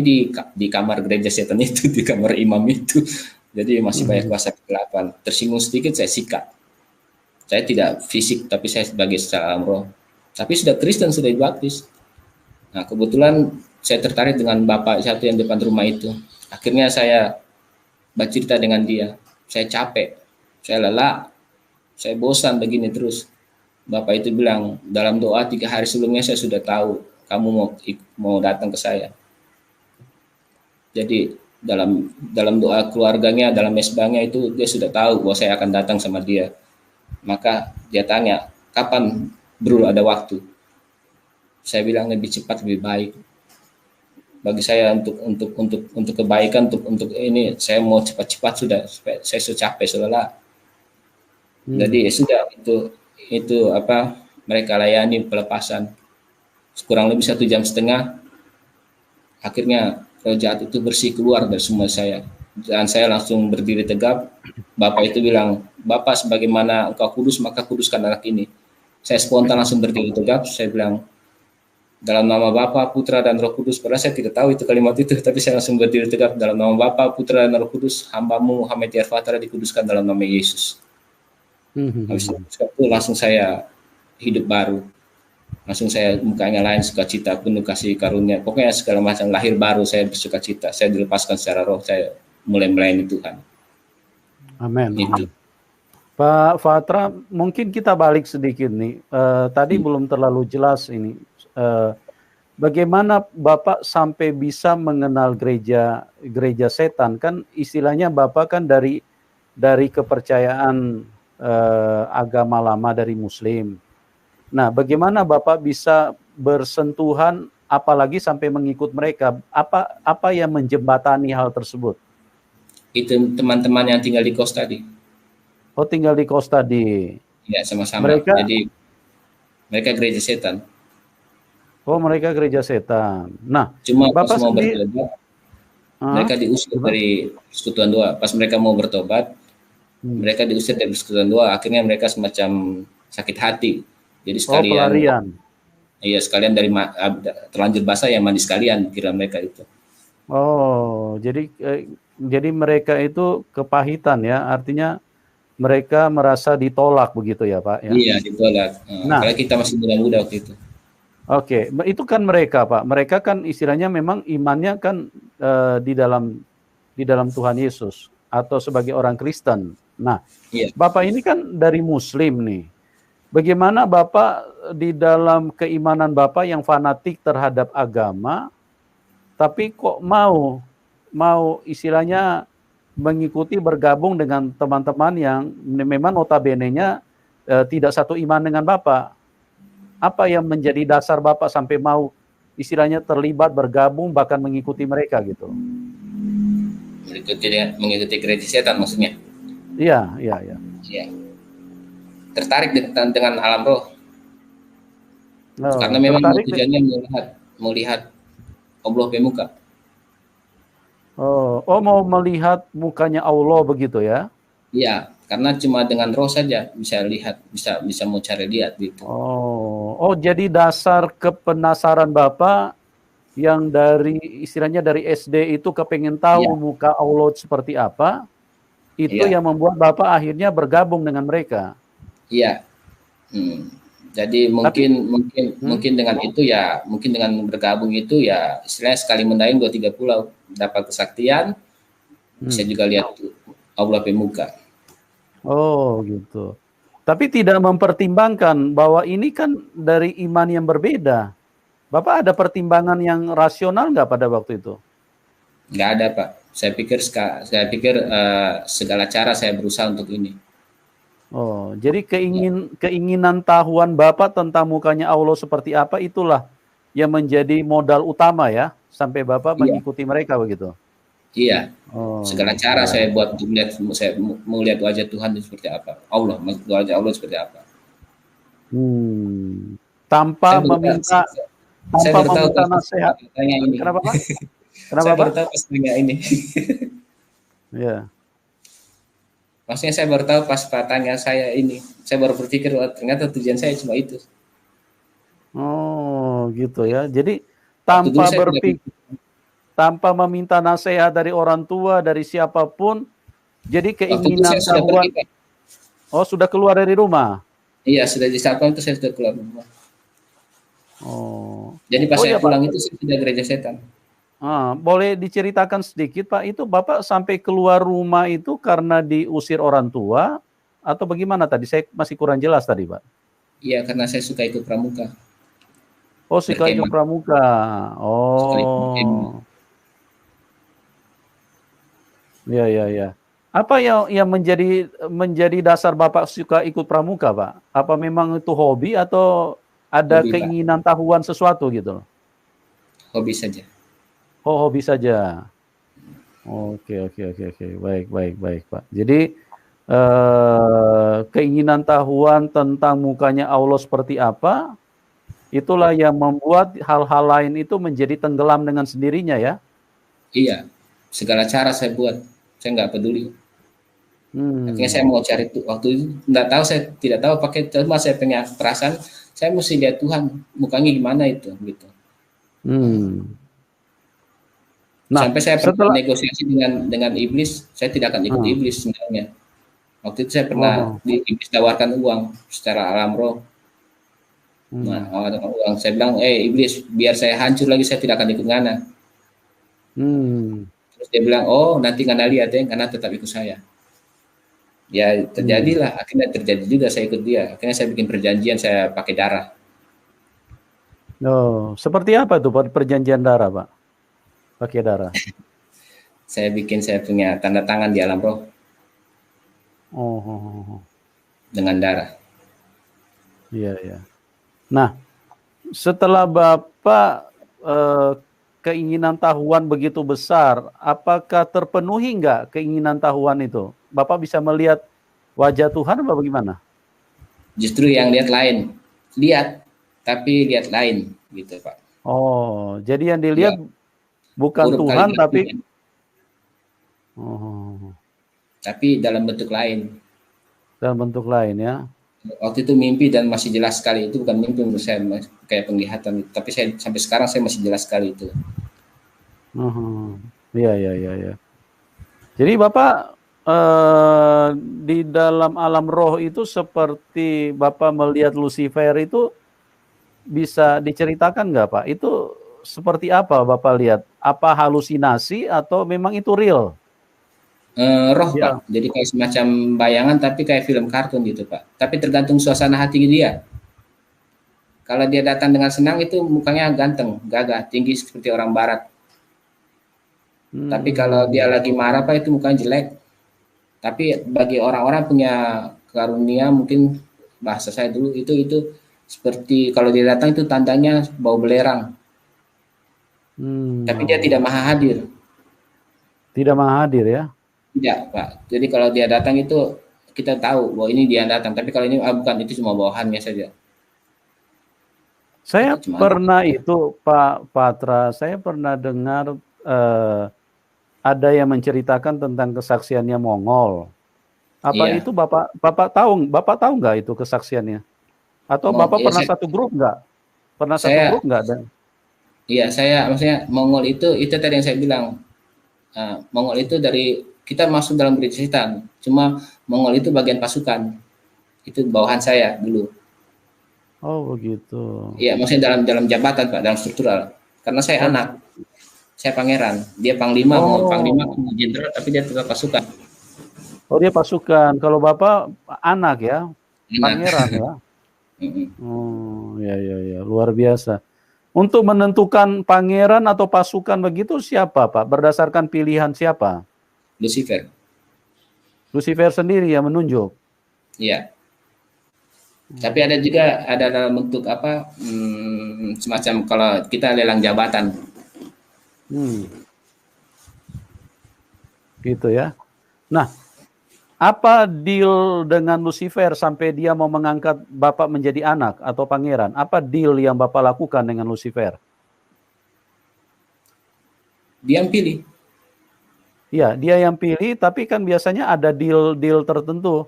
di kamar gereja setan itu, di kamar imam itu, jadi masih banyak kuasa kegelapan. Tersinggung sedikit saya sikat. Saya tidak fisik, tapi saya sebagai secara alam roh. Tapi sudah Kristen, sudah dibaptis. Nah, kebetulan saya tertarik dengan bapak satu yang depan rumah itu. Akhirnya saya bercerita dengan dia. Saya capek, saya lelah, saya bosan begini terus. Bapak itu bilang, dalam doa 3 hari sebelumnya saya sudah tahu kamu mau datang ke saya. Jadi dalam doa keluarganya, dalam mesbahnya itu dia sudah tahu bahwa saya akan datang sama dia. Maka dia tanya, kapan bro ada waktu? Saya bilang lebih cepat lebih baik. Bagi saya untuk kebaikan, untuk ini saya mau cepat-cepat sudah, saya sudah capek, sudah lelah. Jadi sudah itu apa mereka layani pelepasan kurang lebih 1,5 jam. Akhirnya roh jahat itu bersih keluar dari semua saya, dan saya langsung berdiri tegap. Bapak itu bilang, Bapak sebagaimana engkau kudus maka kuduskan anak ini. Saya spontan langsung berdiri tegap. Saya bilang, dalam nama Bapa, Putra dan Roh Kudus. Padahal saya tidak tahu itu kalimat itu, tapi saya langsung berdiri tegap. Dalam nama Bapa, Putra dan Roh Kudus, hamba-Mu Muhammad Tiar Patra dikuduskan dalam nama Yesus. Habis itu langsung saya hidup baru. Langsung saya mukanya lain, sukacita, penuh kasih karunia. Pokoknya segala macam, lahir baru, saya bersukacita. Saya dilepaskan secara roh, saya mulai melayani Tuhan. Amin. Pak Fatra, mungkin kita balik sedikit nih. Tadi belum terlalu jelas ini. Bagaimana Bapak sampai bisa mengenal gereja setan? Kan istilahnya Bapak kan dari kepercayaan agama lama dari Muslim. Nah, bagaimana Bapak bisa bersentuhan, apalagi sampai mengikut mereka? Apa yang menjembatani hal tersebut? Itu teman-teman yang tinggal di kos tadi. Oh, tinggal di kos tadi. Ya, sama-sama. Jadi mereka gereja setan. Oh, mereka gereja setan. Nah, cuma Bapak pas mau sendiri, bertobat, mereka diusir dari Persekutuan Doa. Pas mereka mau bertobat, mereka diusir dari Persekutuan Doa. Akhirnya mereka semacam sakit hati. Jadi sekalian, pelarian. Iya, sekalian dari terlanjur basah ya mandi sekalian, kira mereka itu. Oh, jadi mereka itu kepahitan ya, artinya mereka merasa ditolak begitu ya Pak? Ya? Iya, ditolak. Nah, kalau kita masih muda-muda waktu itu. Oke, itu kan mereka Pak. Mereka kan istilahnya memang imannya kan di dalam Tuhan Yesus atau sebagai orang Kristen. Nah, Bapak ini kan dari Muslim nih. Bagaimana Bapak di dalam keimanan Bapak yang fanatik terhadap agama, tapi kok mau mau istilahnya mengikuti bergabung dengan teman-teman yang memang notabene-nya tidak satu iman dengan Bapak. Apa yang menjadi dasar Bapak sampai mau istilahnya terlibat, bergabung, bahkan mengikuti mereka gitu? Mengikuti gereja setan maksudnya? Iya, iya, iya. Iya. Tertarik dengan alam roh. Karena memang tujuannya melihat Allah pemuka. Oh, mau melihat mukanya Allah begitu ya? Iya, karena cuma dengan roh saja bisa lihat, bisa mau cari lihat gitu. Oh, jadi dasar kepenasaran Bapak yang dari istilahnya dari SD itu kepengen tahu muka Allah seperti apa, itu yang membuat Bapak akhirnya bergabung dengan mereka. Iya. Jadi mungkin dengan itu ya, mungkin dengan bergabung itu ya istilahnya sekali mendayung 2-3 pulau, dapat kesaktian, bisa juga lihat Allah pemuka. Oh gitu. Tapi tidak mempertimbangkan bahwa ini kan dari iman yang berbeda. Bapak ada pertimbangan yang rasional nggak pada waktu itu? Nggak ada, Pak. Saya pikir segala cara saya berusaha untuk ini. Oh, jadi keinginan tahuan Bapak tentang mukanya Allah seperti apa itulah yang menjadi modal utama ya, sampai Bapak mengikuti mereka begitu? Iya. Segala cara saya buat untuk saya mau lihat wajah Tuhan itu seperti apa. Wajah Allah seperti apa. Tanpa meminta nasihat. Kenapa Pak? Kenapa Pak? Saya baru tahu pas tanya ini. Ya. Maksudnya saya baru tahu pas tanya saya ini. Saya baru berpikir ternyata tujuan saya cuma itu. Oh, gitu ya. Jadi tanpa meminta nasihat dari orang tua, dari siapapun, jadi keinginan tahuan. Oh, sudah keluar dari rumah? Iya, sudah di saat itu saya sudah keluar rumah. Oh. Jadi pas saya pulang itu saya sudah gereja setan. Boleh diceritakan sedikit Pak, itu Bapak sampai keluar rumah itu karena diusir orang tua atau bagaimana tadi? Saya masih kurang jelas tadi Pak. Iya, karena saya suka ikut pramuka. Oh, suka ikut pramuka. Oh. Ya. Apa yang menjadi dasar Bapak suka ikut pramuka, Pak? Apa memang itu hobi atau ada keinginan tahuan sesuatu gitu? Hobi saja. Oh, hobi saja. Oke. Baik, Pak. Jadi keinginan tahuan tentang mukanya Allah seperti apa, itulah yang membuat hal-hal lain itu menjadi tenggelam dengan sendirinya ya? Iya, segala cara saya buat, saya nggak peduli. Akhirnya saya mau cari waktu itu, saya tidak tahu pakai, cuma saya punya perasaan, saya mesti lihat Tuhan, mukanya gimana itu, gitu. Nah, sampai saya pernah negosiasi dengan iblis, saya tidak akan ikut iblis sebenarnya. Waktu itu saya pernah iblis tawarkan uang secara alam roh. Nah, uang saya bilang, iblis, biar saya hancur lagi, saya tidak akan ikut Ngana. Terus dia bilang, oh nanti Ngana lihat ya, Ngana tetap ikut saya. Ya terjadilah, akhirnya terjadi juga saya ikut dia. Akhirnya saya bikin perjanjian, saya pakai darah. Oh, seperti apa tuh perjanjian darah, Pak? Pakai darah. Saya punya tanda tangan di alam roh. Dengan darah. Iya. Nah, setelah Bapak keinginan tahuan begitu besar, apakah terpenuhi nggak keinginan tahuan itu? Bapak bisa melihat wajah Tuhan apa bagaimana? Justru yang lihat lain. Lihat, tapi lihat lain gitu, Pak. Oh, jadi yang dilihat bukan Tuhan tapi tapi dalam bentuk lain. Dalam bentuk lain ya. Waktu itu mimpi dan masih jelas sekali, itu bukan mimpi menurut saya, kayak penglihatan, tapi saya sampai sekarang saya masih jelas sekali itu. Iya. Jadi Bapak di dalam alam roh itu seperti Bapak melihat Lucifer itu, bisa diceritakan nggak Pak? Itu seperti apa Bapak lihat? Apa halusinasi atau memang itu real? Roh Pak, jadi kayak semacam bayangan tapi kayak film kartun gitu Pak. Tapi tergantung suasana hati dia. Kalau dia datang dengan senang itu mukanya ganteng, gagah, tinggi seperti orang barat. Tapi kalau dia lagi marah Pak, itu mukanya jelek. Tapi bagi orang-orang punya karunia, mungkin bahasa saya dulu itu seperti kalau dia datang itu tandanya bau belerang. Tapi dia tidak maha hadir. Tidak maha hadir ya? Tidak Pak. Jadi kalau dia datang itu kita tahu bahwa ini dia datang. Tapi kalau ini bukan, itu cuma bawahannya saja. Saya pernah itu Pak Patra, saya pernah dengar ada yang menceritakan tentang kesaksiannya Mongol. Apa itu Bapak tahu nggak itu kesaksiannya? Atau Bapak pernah satu grup nggak? Pernah satu grup nggak? Iya, saya maksudnya Mongol itu tadi yang saya bilang. Mongol itu dari kita masuk dalam gereja setan. Cuma Mongol itu bagian pasukan. Itu bawahan saya dulu. Oh begitu. Iya, maksudnya dalam jabatan Pak, dalam struktural. Karena saya anak, saya pangeran, dia panglima, panglima jenderal, tapi dia tetap pasukan. Oh dia pasukan. Kalau Bapak anak ya, pangeran ya. Oh ya, luar biasa. Untuk menentukan pangeran atau pasukan begitu siapa Pak? Berdasarkan pilihan siapa? Lucifer. Lucifer sendiri yang menunjuk. Iya. Tapi ada juga dalam bentuk apa semacam kalau kita lelang jabatan. Gitu ya. Nah, apa deal dengan Lucifer sampai dia mau mengangkat Bapak menjadi anak atau pangeran? Apa deal yang Bapak lakukan dengan Lucifer? Dia yang pilih. Iya, dia yang pilih, tapi kan biasanya ada deal tertentu.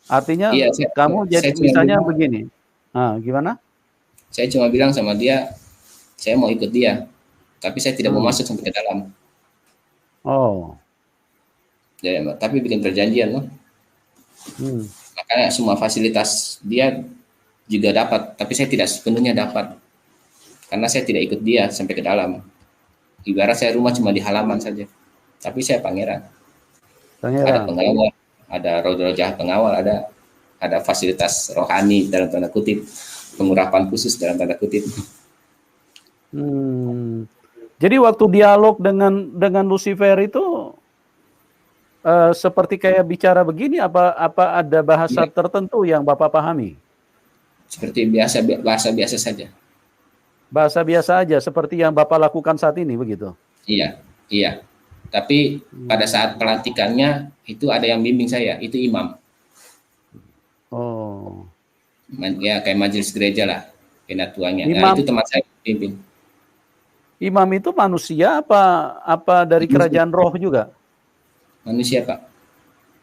Artinya kamu jadi misalnya begini. Nah, gimana? Saya cuma bilang sama dia, saya mau ikut dia, tapi saya tidak mau masuk sampai ke dalam. Oh. Jadi, tapi bikin perjanjian loh. Makanya semua fasilitas dia juga dapat, tapi saya tidak sepenuhnya dapat. Karena saya tidak ikut dia sampai ke dalam. Ibarat saya rumah cuma di halaman saja. Tapi saya pangeran. Ada pengawal, ada roh-roh jahat pengawal, ada fasilitas rohani dalam tanda kutip, pengurapan khusus dalam tanda kutip. Jadi waktu dialog dengan Lucifer itu seperti kayak bicara begini, apa ada bahasa tertentu yang Bapak pahami? Seperti bahasa biasa saja. Bahasa biasa aja, seperti yang Bapak lakukan saat ini, begitu? Iya. Tapi pada saat pelantikannya itu ada yang bimbing saya, itu imam. Oh. Ya kayak majelis gereja lah, penatuannya. Nah, itu teman saya pimpin. Imam itu manusia apa dari kerajaan roh juga? Manusia Pak.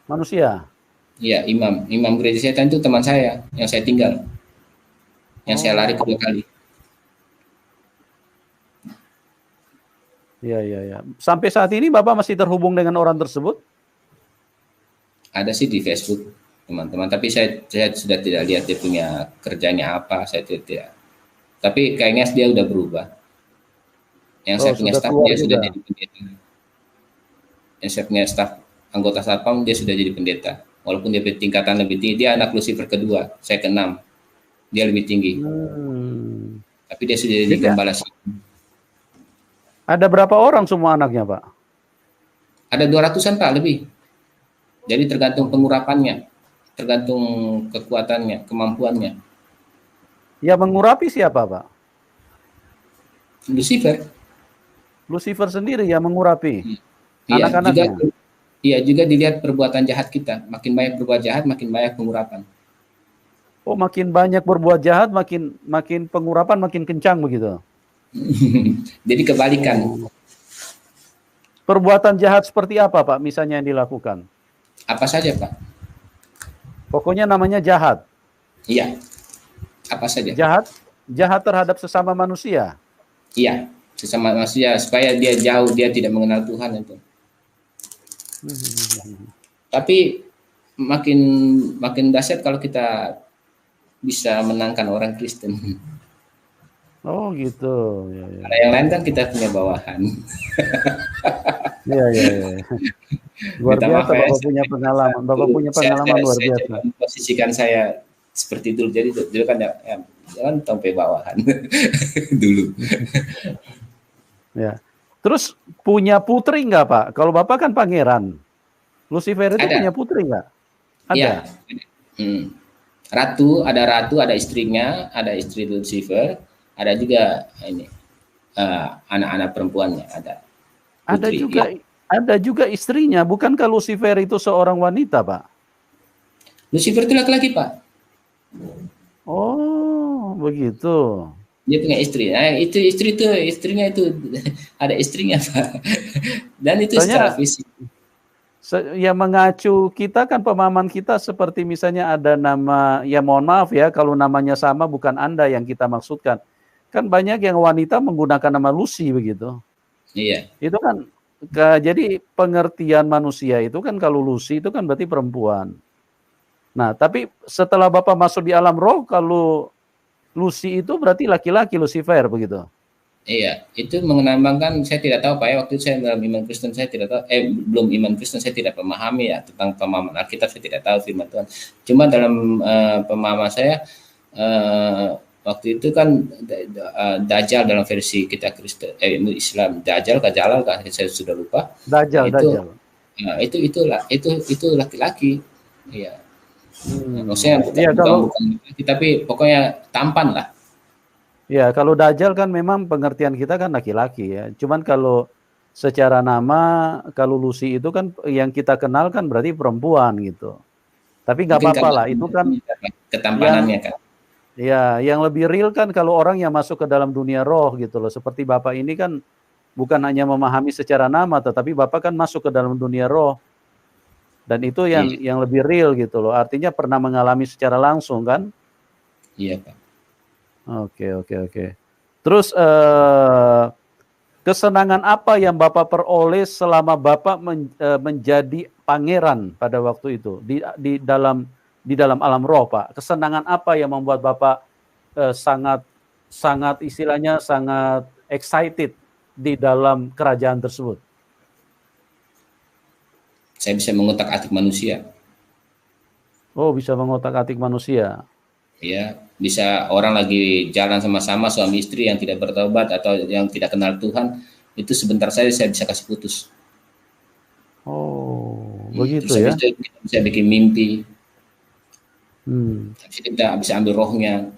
Manusia. Iya, imam gereja setan itu teman saya yang saya tinggal, yang saya lari 2 kali. Iya. Sampai saat ini Bapak masih terhubung dengan orang tersebut? Ada sih di Facebook teman-teman, tapi saya sudah tidak lihat dia punya kerjanya apa, saya tidak. Tapi kayaknya dia udah berubah. Yang saya punya staf dia sudah jadi pendeta. Yang saya punya staf anggota satpam dia sudah jadi pendeta. Walaupun dia tingkatan lebih tinggi, dia anak Lucifer kedua, saya ke-6. Dia lebih tinggi. Tapi dia sudah jadi gembala. Ada berapa orang semua anaknya, Pak? Ada 200-an, Pak, lebih. Jadi tergantung pengurapannya, tergantung kekuatannya, kemampuannya. Ya mengurapi siapa, Pak? Lucifer. Lucifer sendiri yang mengurapi anak-anaknya. Iya, juga dilihat perbuatan jahat kita. Makin banyak berbuat jahat, makin banyak pengurapan. Oh, makin banyak berbuat jahat, makin pengurapan makin kencang begitu. Jadi kebalikan. Perbuatan jahat seperti apa, Pak? Misalnya yang dilakukan? Apa saja, Pak? Pokoknya namanya jahat. Iya. Apa saja? Jahat terhadap sesama manusia. Iya, sesama manusia supaya dia jauh, dia tidak mengenal Tuhan itu. Tapi makin dahsyat kalau kita bisa menangkan orang Kristen. Oh gitu. Ya. Karena yang lain kan kita punya bawahan. Iya. Luar biasa Bapak punya pengalaman. Bapak punya pengalaman luar biasa. Saya posisikan saya seperti dulu. Jadi dulu kan jangan sampai bawahan dulu. Ya. Terus punya putri nggak, Pak? Kalau Bapak kan pangeran. Lucifer itu Ada. punya putri nggak? Ada. Iya. Ratu, ada istrinya, ada istri Lucifer, ada juga ini anak-anak perempuannya, ada putri. Ada juga istrinya. Bukankah Lucifer itu seorang wanita, Pak? Lucifer itu laki-laki, Pak. Oh, begitu. Dia punya istri. Nah, istrinya itu ada istrinya, Pak. Dan itu secara fisik. Ya mengacu kita kan pemahaman kita seperti misalnya ada nama, ya mohon maaf ya kalau namanya sama bukan Anda yang kita maksudkan. Kan banyak yang wanita menggunakan nama Lucy begitu. Iya. Itu kan jadi pengertian manusia itu kan kalau Lucy itu kan berarti perempuan. Nah, tapi setelah Bapak masuk di alam roh, kalau Lucy itu berarti laki-laki, Lucifer begitu. Iya, itu mengenambangkan, saya tidak tahu Pak ya, waktu itu saya dalam iman Kristen saya tidak tahu, belum iman Kristen saya tidak memahami ya tentang pemahaman Alkitab, saya tidak tahu firman Tuhan. Cuma dalam pemahaman saya waktu itu kan Dajjal dalam versi kita Kristen, Islam, Dajjal, Jalal, saya sudah lupa. Dajjal. Nah, itu laki-laki, iya. Maksudnya bukan laki, tapi pokoknya tampan lah. Ya, kalau Dajjal kan memang pengertian kita kan laki-laki ya. Cuman kalau secara nama, kalau Lucy itu kan yang kita kenal kan berarti perempuan gitu. Tapi nggak apa-apa lah, itu kan ketampanannya kan. Ya, yang lebih real kan kalau orang yang masuk ke dalam dunia roh gitu loh. Seperti Bapak ini kan bukan hanya memahami secara nama, tetapi Bapak kan masuk ke dalam dunia roh. Dan itu yang lebih real gitu loh. Artinya pernah mengalami secara langsung kan? Iya, Pak. Oke. Terus kesenangan apa yang Bapak peroleh selama Bapak menjadi pangeran pada waktu itu di dalam alam roh, Pak? Kesenangan apa yang membuat Bapak sangat istilahnya sangat excited di dalam kerajaan tersebut? Saya bisa mengotak-atik manusia. Oh, bisa mengotak-atik manusia. Ya, bisa orang lagi jalan sama-sama suami istri yang tidak bertobat atau yang tidak kenal Tuhan, itu sebentar saja saya bisa kasih putus. Oh, begitu ya. Kita bisa bikin mimpi. Kita bisa ambil rohnya,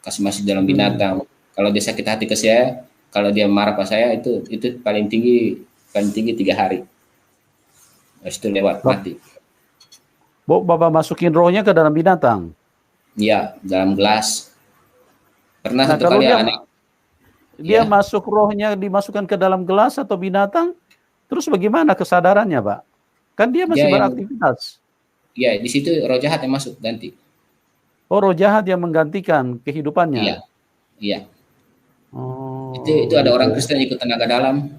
kasih masuk dalam binatang. Kalau dia sakit hati ke saya, kalau dia marah ke saya, itu paling tinggi 3 hari. Habis itu lewat mati. Bapak masukin rohnya ke dalam binatang? Iya, dalam gelas. Pernah satu kali dia masuk rohnya dimasukkan ke dalam gelas atau binatang, terus bagaimana kesadarannya, Pak? Kan dia masih beraktivitas. Iya, di situ roh jahat yang masuk ganti. Oh, roh jahat yang menggantikan kehidupannya. Iya. Oh. Itu ada orang Kristen ikut tenaga dalam.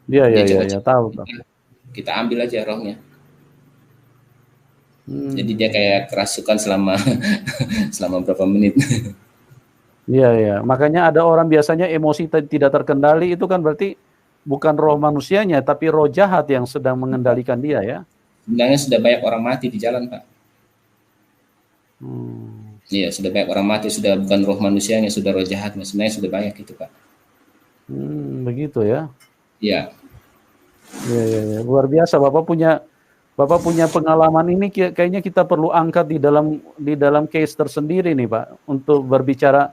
Iya, tahu. Kita ambil aja rohnya. Jadi dia kayak kerasukan selama berapa menit. Iya. Makanya ada orang biasanya emosi tidak terkendali, itu kan berarti bukan roh manusianya, tapi roh jahat yang sedang mengendalikan dia ya. Sebenarnya sudah banyak orang mati di jalan, Pak. Iya, sudah banyak orang mati, sudah bukan roh manusianya, sudah roh jahatnya. Sebenarnya sudah banyak itu, Pak. Begitu ya. Iya. Iya. Luar biasa, Bapak punya pengalaman ini, kayaknya kita perlu angkat di dalam case tersendiri nih, Pak, untuk berbicara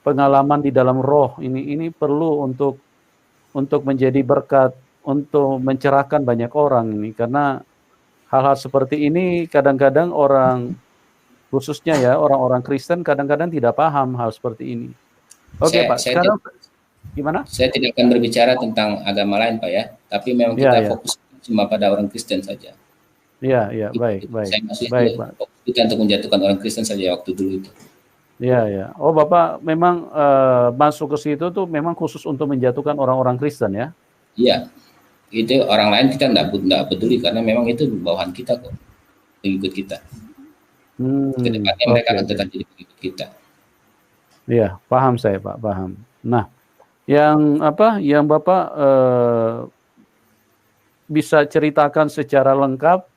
pengalaman di dalam roh. Ini perlu untuk menjadi berkat, untuk mencerahkan banyak orang ini, karena hal-hal seperti ini kadang-kadang orang, khususnya ya orang-orang Kristen kadang-kadang tidak paham hal seperti ini. Oke, Pak, sekarang gimana? Saya tidak akan berbicara tentang agama lain, Pak ya, tapi memang kita fokus cuma pada orang Kristen saja. Iya, baik. Baik, Pak. Kita untuk menjatuhkan orang Kristen saja waktu dulu itu. Iya. Oh, Bapak memang masuk ke situ tuh memang khusus untuk menjatuhkan orang-orang Kristen ya? Iya. Itu orang lain kita enggak peduli karena memang itu bawahan kita kok. Pengikut kita. Kedepannya mereka akan tetap jadi pengikut kita. Iya, paham saya, Pak, paham. Nah, yang Bapak bisa ceritakan secara lengkap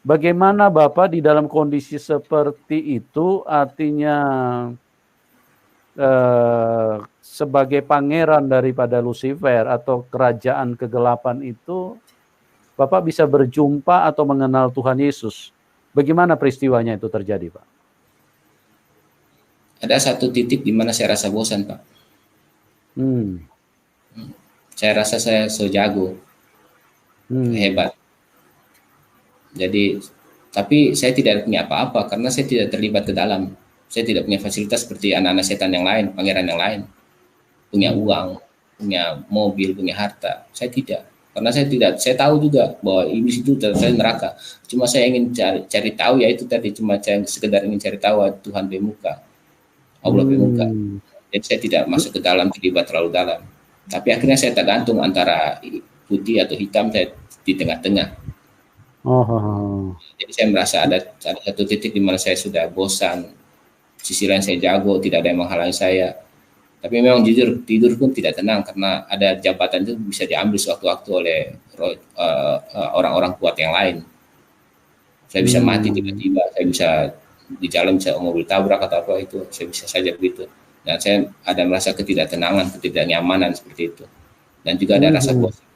bagaimana Bapak di dalam kondisi seperti itu, artinya sebagai pangeran daripada Lucifer atau kerajaan kegelapan itu, Bapak bisa berjumpa atau mengenal Tuhan Yesus. Bagaimana peristiwanya itu terjadi, Pak? Ada satu titik di mana saya rasa bosan, Pak. Saya rasa saya so jago, hebat. Jadi, tapi saya tidak punya apa-apa karena saya tidak terlibat ke dalam. Saya tidak punya fasilitas seperti anak-anak setan yang lain, pangeran yang lain. Punya uang, punya mobil, punya harta. Saya tidak. Karena saya tahu juga bahwa iblis itu saya neraka. Cuma saya ingin cari tahu, ya itu tadi, cuma saya sekedar ingin cari tahu Tuhan bemuka, Allah bemuka. Jadi saya tidak masuk ke dalam, terlibat terlalu dalam. Tapi akhirnya saya tergantung antara putih atau hitam, saya di tengah-tengah. Jadi saya merasa ada satu titik di mana saya sudah bosan. Sisi lain saya jago, tidak ada yang menghalangi saya. Tapi memang jujur, tidur pun tidak tenang karena ada jabatan itu bisa diambil sewaktu-waktu oleh orang-orang kuat yang lain. Saya bisa mati tiba-tiba, saya bisa di jalan bisa mobil tabrak atau apa, itu saya bisa saja begitu. Dan saya ada merasa ketidaktenangan, ketidaknyamanan seperti itu. Dan juga ada rasa bosan.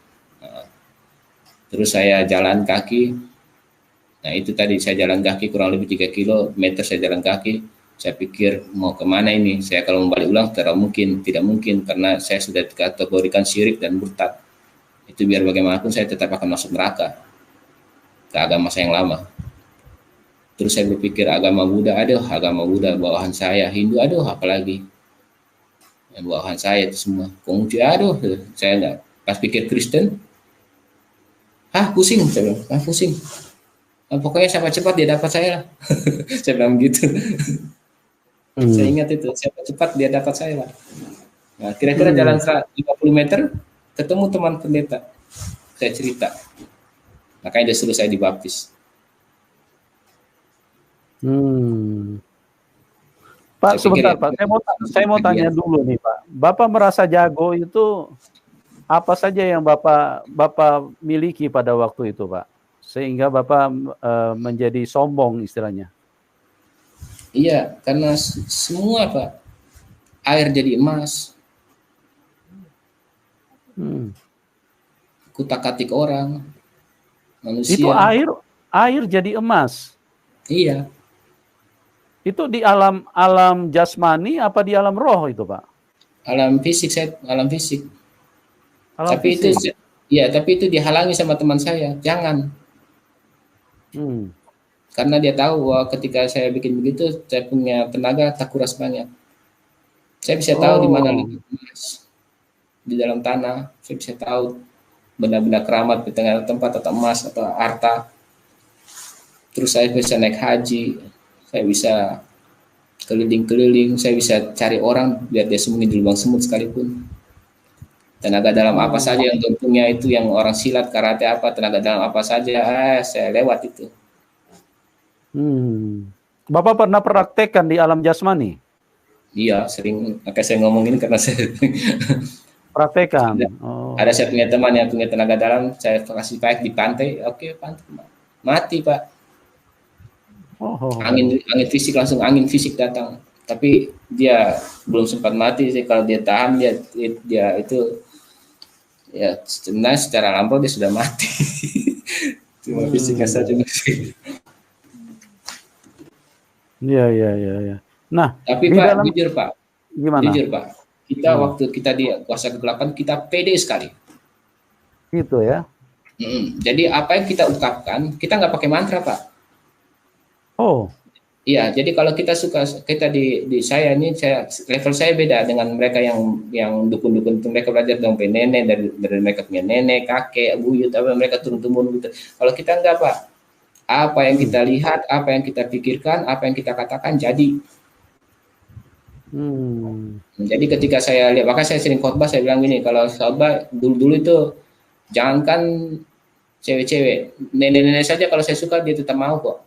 Terus saya jalan kaki. Nah itu tadi, saya jalan kaki kurang lebih 3 kilometer saya jalan kaki. Saya pikir mau kemana ini? Saya kalau membalik ulang tidak mungkin karena saya sudah dikategorikan syirik dan murtad. Itu biar bagaimanapun saya tetap akan masuk neraka ke agama saya yang lama. Terus saya berpikir agama Buddha, agama Buddha bawahan saya, Hindu, apalagi yang bawahan saya itu semua. Konghucu, saya enggak. Pas pikir Kristen, pusing, saya bilang, pusing. Pokoknya sampai cepat dia dapat saya lah. Saya bilang gitu. Saya ingat itu, sampai cepat dia dapat saya lah. Nah, kira-kira jalan 50 meter, ketemu teman pendeta. Saya cerita. Makanya dia suruh saya dibaptis. Pak, sebentar Pak, saya mau tanya dulu nih Pak. Bapak merasa jago itu apa saja yang Bapak miliki pada waktu itu Pak? Sehingga Bapak menjadi sombong istilahnya. Iya, karena semua Pak, air jadi emas, kutak-katik orang, manusia. Itu air jadi emas. Iya. Itu di alam jasmani apa di alam roh itu Pak? Alam fisik, alam fisik. Tapi fisik. Tapi itu dihalangi sama teman saya, jangan. Karena dia tahu bahwa ketika saya bikin begitu, saya punya tenaga tak kuras banyak. Saya bisa tahu di mana emas di dalam tanah. Saya bisa tahu benda-benda keramat di tengah tempat atau emas atau harta. Terus saya bisa naik haji, saya bisa keliling-keliling, saya bisa cari orang biar dia sembunyi di lubang semut sekalipun. Tenaga dalam apa saja yang tentunya itu, yang orang silat, karate apa, tenaga dalam apa saja, saya lewat itu. Bapak pernah praktekkan di alam jasmani? Iya, sering. Makanya saya ngomong ini karena saya praktekkan. Ada saya punya teman yang punya tenaga dalam, saya kasih baik di pantai, pantai mati Pak. Angin fisik, langsung angin fisik datang. Tapi dia belum sempat mati sih. Kalau dia tahan, dia itu ya secara lampau dia sudah mati. Cuma fisiknya saja masih. Iya. Nah, tapi Pak, jujur Pak. Gimana? Jujur Pak. Kita waktu kita di kuasa kegelapan, kita pede sekali. Gitu ya. Jadi apa yang kita ungkapkan, kita nggak pakai mantra Pak. Iya, jadi kalau kita di saya ini, level saya beda dengan mereka yang dukun-dukun itu. Mereka belajar dong nenek, dari mereka punya nenek, kakek, buyut, mereka turun-temurun gitu. Kalau kita enggak Pak, apa yang kita lihat, apa yang kita pikirkan, apa yang kita katakan jadi. Jadi ketika saya lihat, makanya saya sering khotbah, saya bilang gini, kalau khotbah dulu itu jangankan cewek-cewek, nenek-nenek saja kalau saya suka dia tetap mau kok.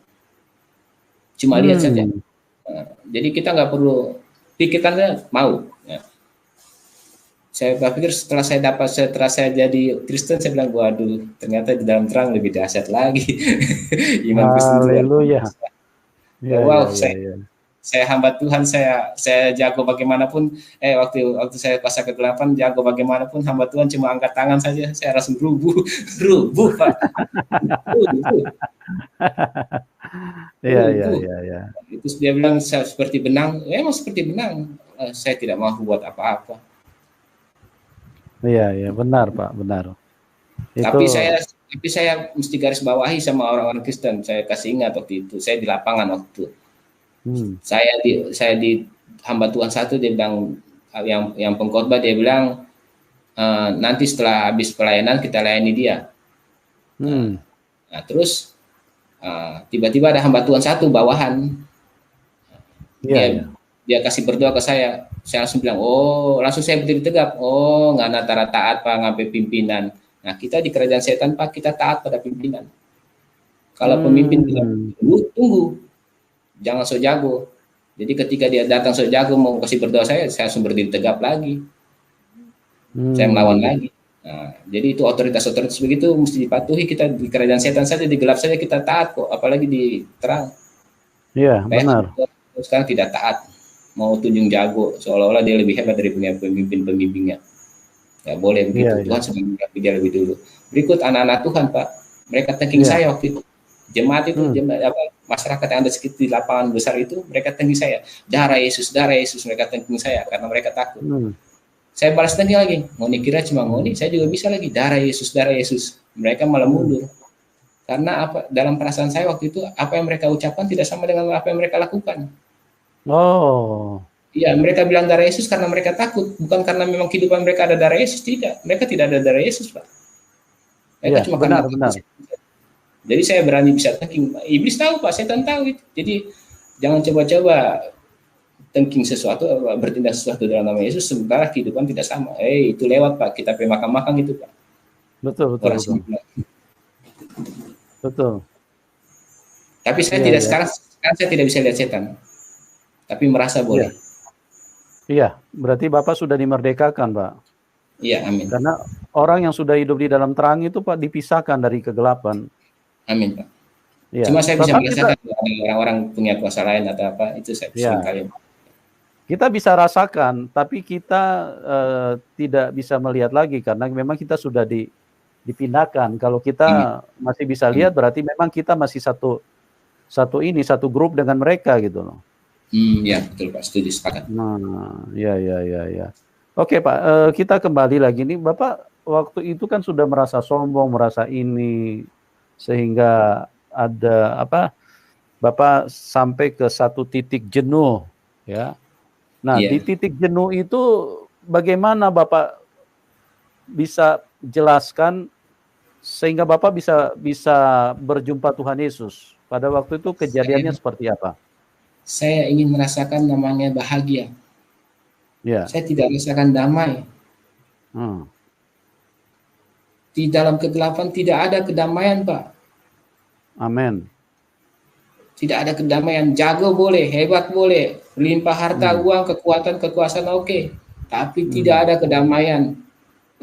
Cuma lihat saja. Jadi kita nggak perlu pikirkan, mau. Saya pikir setelah saya jadi Kristen, saya bilang, waduh, ternyata di dalam terang lebih dahsyat lagi. Iman Kristen. Haleluya. Wow, saya hamba Tuhan, saya jago bagaimanapun, waktu saya kuasa ke-8 jago bagaimanapun, hamba Tuhan cuma angkat tangan saja, saya langsung rubuh Pak. Iya. Itu dia bilang saya seperti benang, emang seperti benang, saya tidak mau buat apa-apa. Iya, benar Pak, benar. Tapi saya mesti garis bawahi sama orang-orang Kristen. Saya kasih ingat waktu itu, saya di lapangan waktu itu. Saya di hamba Tuhan satu, dia bilang, yang pengkhotbah dia bilang, nanti setelah habis pelayanan kita layani dia. Nah, terus tiba-tiba ada hamba Tuhan satu bawahan, dia kasih berdoa ke saya langsung bilang, langsung saya berdiri tegap, nggak antara taat Pak ngapain pimpinan. Nah, kita di kerajaan setan Pak, kita taat pada pimpinan. Kalau pemimpin bilang tunggu, jangan so jago. Jadi ketika dia datang so jago mau kasih berdoa saya langsung berdiri tegap lagi. Saya melawan lagi. Nah, jadi itu otoritas begitu mesti dipatuhi. Kita di kerajaan setan saja, di gelap saja kita taat kok, apalagi di terang. Iya, benar. Sekarang tidak taat, mau tunjung jago, seolah-olah dia lebih hebat dari pemimpin-pemimpinnya. Ya boleh begitu, Tuhan sedang mengangkat dia lebih dulu. Berikut anak-anak Tuhan Pak, mereka thanking saya waktu itu. Jemaat itu, masyarakat yang ada sekitar di lapangan besar itu, mereka thanking saya. Darah Yesus, mereka thanking saya karena mereka takut. Saya balas thanking lagi, Ngoni kira cuma Ngoni, saya juga bisa lagi, darah Yesus. Mereka malah mundur. Karena apa? Dalam perasaan saya waktu itu, apa yang mereka ucapkan tidak sama dengan apa yang mereka lakukan. Iya, mereka bilang darah Yesus karena mereka takut, bukan karena memang kehidupan mereka ada darah Yesus, tidak. Mereka tidak ada darah Yesus, Pak. Mereka cuma benar. Jadi saya berani bisa thinking. Iblis tahu Pak, setan tahu itu. Jadi jangan coba-coba thinking sesuatu, bertindak sesuatu dalam nama Yesus, sementara kehidupan tidak sama. Itu lewat Pak, kita makan gitu Pak. Betul. Tapi saya tidak sekarang saya tidak bisa lihat setan. Tapi merasa boleh. Iya, berarti Bapak sudah dimerdekakan, Pak. Iya, amin. Karena orang yang sudah hidup di dalam terang itu Pak dipisahkan dari kegelapan. Amin, Pak. Ya. Cuma saya bisa merasakan orang-orang punya kuasa lain atau apa, itu saya bisa kali. Kita bisa rasakan, tapi kita tidak bisa melihat lagi karena memang kita sudah dipindahkan. Kalau kita masih bisa lihat, berarti memang kita masih satu grup dengan mereka gitu loh. Ya betul Pak, setuju, sepakat. Nah, ya. Oke Pak, kita kembali lagi nih, Bapak waktu itu kan sudah merasa sombong, merasa ini, sehingga ada Bapak sampai ke satu titik jenuh, ya. Nah, di titik jenuh itu bagaimana Bapak bisa jelaskan sehingga Bapak bisa berjumpa Tuhan Yesus? Pada waktu itu kejadiannya seperti apa? Saya ingin merasakan namanya bahagia. Saya tidak merasakan damai. Di dalam kegelapan tidak ada kedamaian, Pak. Amin. Tidak ada kedamaian. Jago boleh, hebat boleh, limpah harta, uang, kekuatan, kekuasaan oke. Tapi tidak ada kedamaian.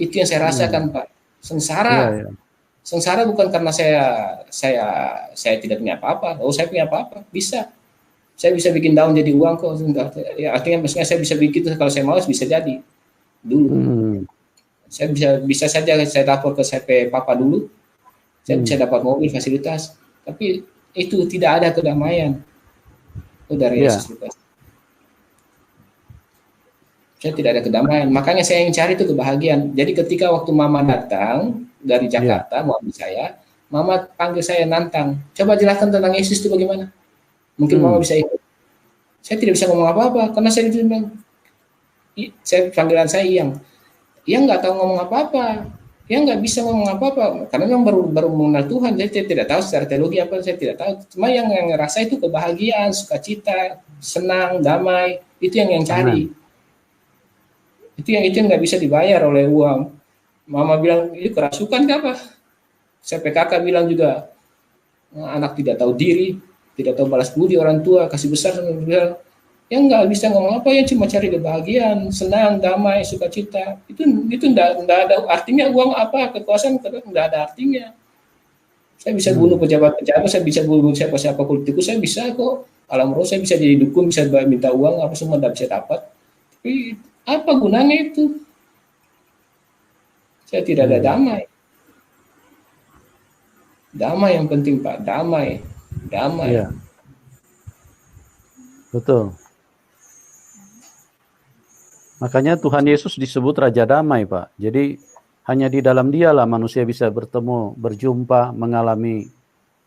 Itu yang saya rasakan, Pak. Sengsara. Sengsara bukan karena saya tidak punya apa-apa. Saya punya apa-apa. Bisa. Saya bisa bikin daun jadi uang kok. Ya, artinya maksudnya saya bisa bikin itu kalau saya mau bisa jadi. Dulu. Saya bisa saja saya lapor ke CP Papa dulu. Saya bisa dapat mobil fasilitas. Tapi itu tidak ada kedamaian. Itu dari Yesus. Saya tidak ada kedamaian. Makanya saya ingin cari itu kebahagiaan. Jadi ketika waktu Mama datang dari Jakarta mau ambil saya, Mama panggil saya nantang. Coba jelaskan tentang Yesus itu bagaimana? Mungkin Mama bisa ikut. Saya tidak bisa ngomong apa-apa karena saya bilang, panggilan saya Iyang. Iyang nggak tahu ngomong apa-apa. Iyang nggak bisa ngomong apa-apa karena memang baru mengenal Tuhan. Saya tidak tahu secara teologi apa, saya tidak tahu. Cuma yang ngerasa itu kebahagiaan, sukacita, senang, damai. Itu yang cari. Itu yang nggak bisa dibayar oleh uang. Mama bilang itu kerasukan apa? Saya PKK bilang juga anak tidak tahu diri, tidak tahu balas budi orang tua, kasih besar sama bilang, yang nggak bisa ngomong apa, yang cuma cari kebahagiaan, senang, damai, sukacita. Itu nggak ada artinya uang apa, kekuasaan nggak ada artinya. Saya bisa bunuh pejabat-pejabat, saya bisa bunuh siapa-siapa politikus, saya bisa kok. alam roh saya bisa jadi dukun, bisa minta uang apa semua bisa dapat, tapi apa gunanya itu? Saya tidak ada damai. Damai yang penting Pak, damai. Iya. Betul. Makanya Tuhan Yesus disebut Raja Damai, Pak. Jadi hanya di dalam Dialah manusia bisa bertemu, berjumpa, mengalami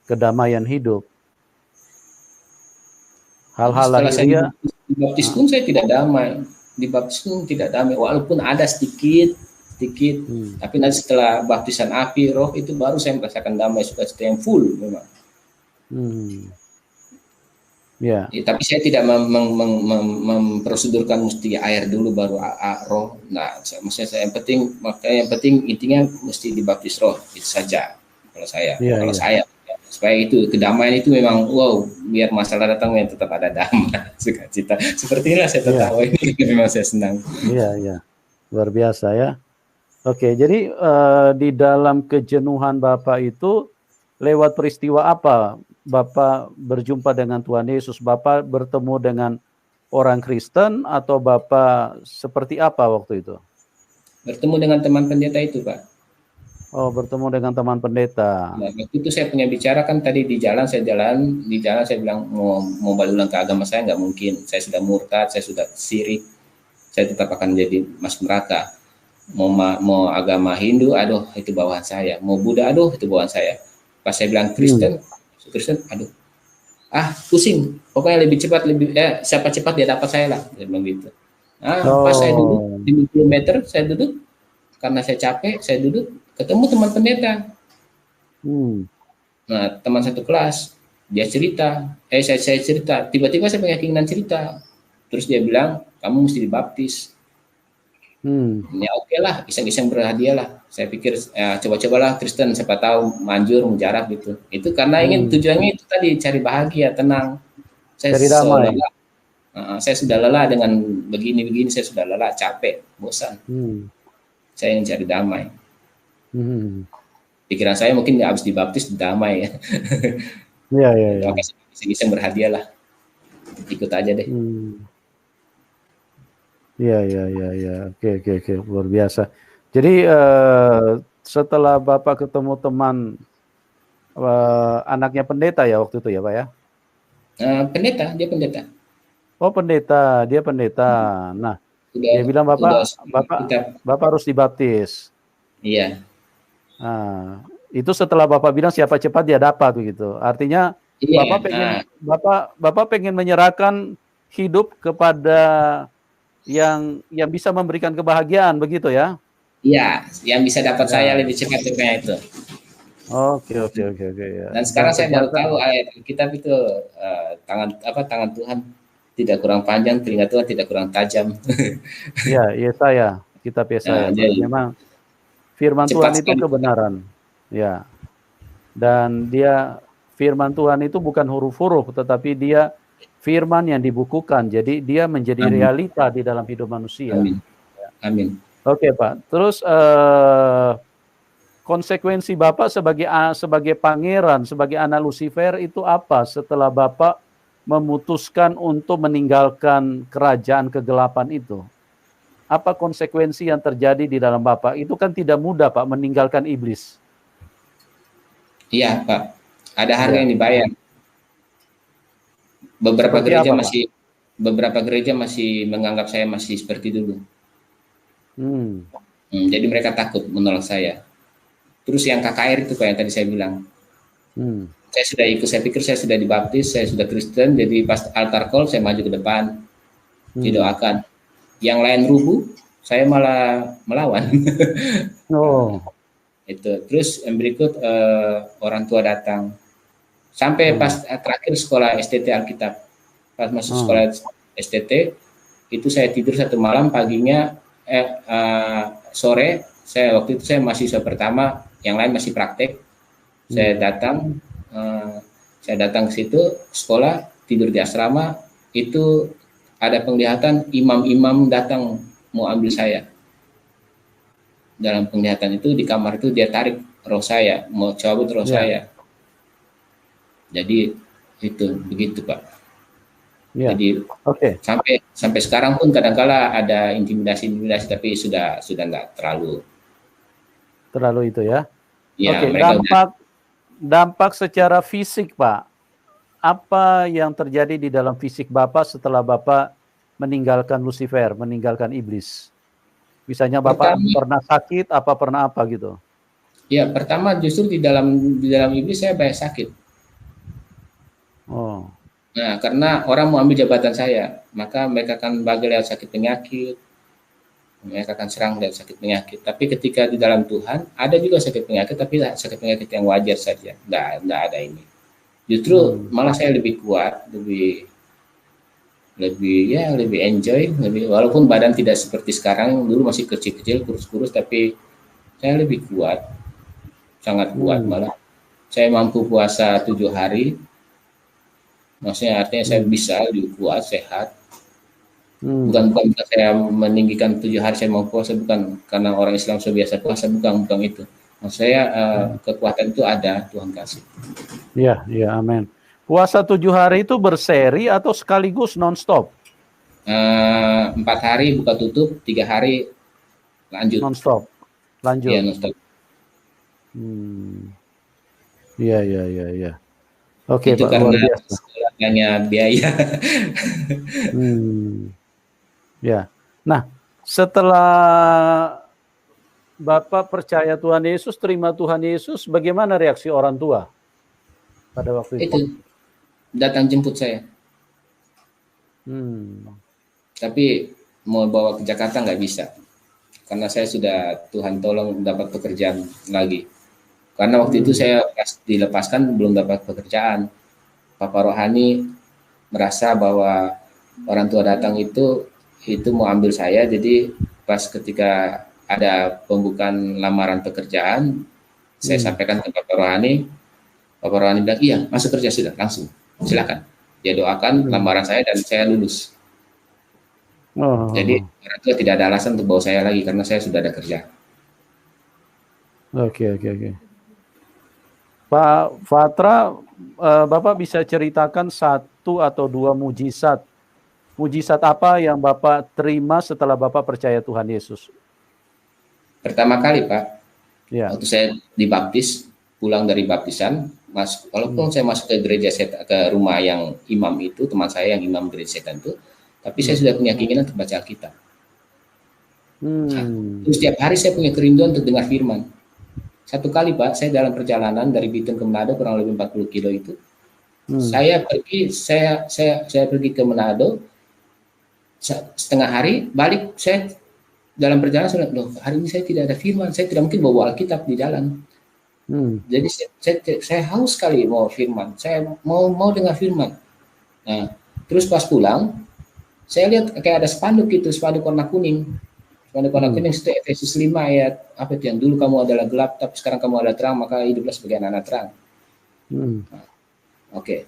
kedamaian hidup. Hal-hal lahiriah. Dibaptis pun saya tidak damai. Dibaptis pun tidak damai, walaupun ada sedikit. Tapi nanti setelah baptisan api roh itu baru saya merasakan damai, sukacita yang full memang. Ya, tapi saya tidak memprosedurkan mesti air dulu baru roh. Nah, maksudnya saya yang penting intinya mesti dibaptis roh itu saja. Kalau saya, saya supaya itu kedamaian itu memang wow, biar masalah datang yang tetap ada damai, sukacita. Seperti inilah saya tertawa ini memang saya senang. Iya, luar biasa ya. Oke, jadi di dalam kejenuhan Bapak itu lewat peristiwa apa Bapak berjumpa dengan Tuhan Yesus? Bapak bertemu dengan orang Kristen atau Bapak seperti apa waktu itu? Bertemu dengan teman pendeta itu, Pak. Oh, bertemu dengan teman pendeta. Nah, waktu itu saya punya bicara kan tadi di jalan saya bilang mau balik ulang ke agama saya nggak mungkin. Saya sudah murtad, saya sudah syirik. Saya tetap akan menjadi masuk neraka. Mau agama Hindu, aduh itu bawaan saya. Mau Buddha, aduh itu bawaan saya. Pas saya bilang Kristen, aduh, pusing. Pokoknya lebih cepat, siapa cepat dia dapat saya lah. Dia bilang gitu. Pas saya duduk 50 meter, saya duduk karena saya capek, saya duduk ketemu teman pendeta. Nah, teman satu kelas, dia cerita, saya cerita. Tiba-tiba saya punya keinginan cerita. Terus dia bilang, kamu mesti dibaptis. Ya oke lah, iseng-iseng berhadiah lah. Saya pikir coba-cobalah Kristen, siapa tahu manjur, mujarab gitu. Itu karena tujuannya itu tadi cari bahagia, tenang. Saya saya sudah lelah dengan begini-begini, saya sudah lelah, capek, bosan. Saya ingin cari damai. Pikiran saya mungkin habis dibaptis damai ya. Iya. Iseng-iseng berhadiah lah. Ikut aja deh. Iya. Oke. Luar biasa. Jadi setelah Bapak ketemu teman anaknya pendeta ya waktu itu ya, Pak ya? Dia pendeta. Oh, pendeta, dia pendeta. Nah, dia bilang Bapak harus dibaptis. Iya. Nah, itu setelah Bapak bilang siapa cepat dia dapat begitu. Artinya Bapak pengen menyerahkan hidup kepada yang bisa memberikan kebahagiaan begitu ya? Iya, yang bisa dapat saya lebih cepat daripada itu. Oke. Ya. Dan sekarang saya baru tahu ayat kitab itu tangan Tuhan tidak kurang panjang, telinga Tuhan tidak kurang tajam. Iya, Yesaya, kitab Yesaya. Memang firman Tuhan itu kebenaran. Ya. Dan firman Tuhan itu bukan huruf-huruf, tetapi dia firman yang dibukukan, jadi dia menjadi realita di dalam hidup manusia. Amin. Oke, Pak. Terus konsekuensi Bapak sebagai pangeran, sebagai anak Lucifer itu apa setelah Bapak memutuskan untuk meninggalkan kerajaan kegelapan itu? Apa konsekuensi yang terjadi di dalam Bapak? Itu kan tidak mudah, Pak, meninggalkan iblis. Iya, Pak. Ada harga yang dibayar. Beberapa gereja masih menganggap saya masih seperti dulu. Jadi mereka takut menolak saya. Terus yang KKR itu Pak yang tadi saya bilang. Saya sudah ikut, saya pikir saya sudah dibaptis, saya sudah Kristen, jadi pas altar call saya maju ke depan, didoakan. Yang lain rubuh, saya malah melawan. Itu. Terus yang berikut orang tua datang. Sampai pas terakhir sekolah STT Alkitab, pas masuk sekolah STT, itu saya tidur satu malam, paginya sore, waktu itu saya mahasiswa pertama, yang lain masih praktek. Saya datang ke situ sekolah, tidur di asrama, itu ada penglihatan imam-imam datang mau ambil saya. Dalam penglihatan itu di kamar itu dia tarik roh saya, mau cabut roh saya. Jadi itu begitu Pak. Ya. Jadi sampai sekarang pun kadang-kala ada intimidasi tapi sudah nggak terlalu itu ya. Ya, Oke, dampak secara fisik, Pak. Apa yang terjadi di dalam fisik Bapak setelah Bapak meninggalkan Lucifer, meninggalkan iblis? Misalnya Bapak pernah sakit, pernah apa gitu? Ya, pertama justru di dalam iblis saya banyak sakit. Oh. Nah, karena orang mau ambil jabatan saya, maka mereka akan bagi lewat sakit penyakit, mereka akan serang lewat sakit penyakit. Tapi ketika di dalam Tuhan, ada juga sakit penyakit, tapi sakit penyakit yang wajar saja, nggak ada ini. Justru malah saya lebih kuat, lebih enjoy, walaupun badan tidak seperti sekarang, dulu masih kecil-kecil, kurus-kurus, tapi saya lebih kuat, sangat kuat malah. Saya mampu puasa 7 hari. Maksudnya artinya saya bisa lebih kuat, sehat. Bukan saya meninggikan 7 hari saya mau puasa, bukan karena orang Islam sudah biasa puasa, bukan itu. Maksud saya kekuatan itu ada, Tuhan kasih. Iya, amin. Puasa 7 hari itu berseri atau sekaligus non-stop? 4 hari buka tutup, 3 hari lanjut. Non-stop, lanjut. Iya, non-stop. Iya. Oke, Pak, luar biasa. Hanya biaya. Ya. Nah, setelah Bapak percaya Tuhan Yesus, terima Tuhan Yesus, bagaimana reaksi orang tua pada waktu itu? Datang jemput saya. Tapi mau bawa ke Jakarta nggak bisa, karena saya sudah Tuhan tolong dapat pekerjaan lagi. Karena waktu itu saya pas dilepaskan belum dapat pekerjaan. Papa Rohani merasa bahwa orang tua datang itu mau ambil saya. Jadi pas ketika ada pembukaan lamaran pekerjaan, saya sampaikan ke Papa Rohani. Papa Rohani bilang, iya masuk kerja sudah, langsung silakan. Dia doakan lamaran saya dan saya lulus. Jadi orang tua tidak ada alasan untuk bawa saya lagi karena saya sudah ada kerja. Oke. Pak Fatra, Bapak bisa ceritakan 1 atau 2 mujizat. Mujizat apa yang Bapak terima setelah Bapak percaya Tuhan Yesus? Pertama kali, Pak, waktu saya dibaptis, pulang dari baptisan, walaupun saya masuk ke gereja ke rumah yang imam itu, teman saya yang imam gereja setan itu, tapi saya sudah punya keinginan untuk baca Alkitab. Terus setiap hari saya punya kerinduan untuk dengar firman. 1 kali, Pak, saya dalam perjalanan dari Bitung ke Manado kurang lebih 40 kilo itu, saya pergi ke Manado, setengah hari balik, saya dalam perjalanan saya loh, hari ini saya tidak ada firman, saya tidak mungkin bawa Alkitab di jalan. Jadi saya haus sekali mau firman, saya mau dengar firman. Nah, terus pas pulang, saya lihat kayak ada spanduk warna kuning. Spanduk warna kuning itu Efesus 5 ayat apa itu, yang dulu kamu adalah gelap tapi sekarang kamu adalah terang, maka hiduplah sebagai anak-anak terang. Oke.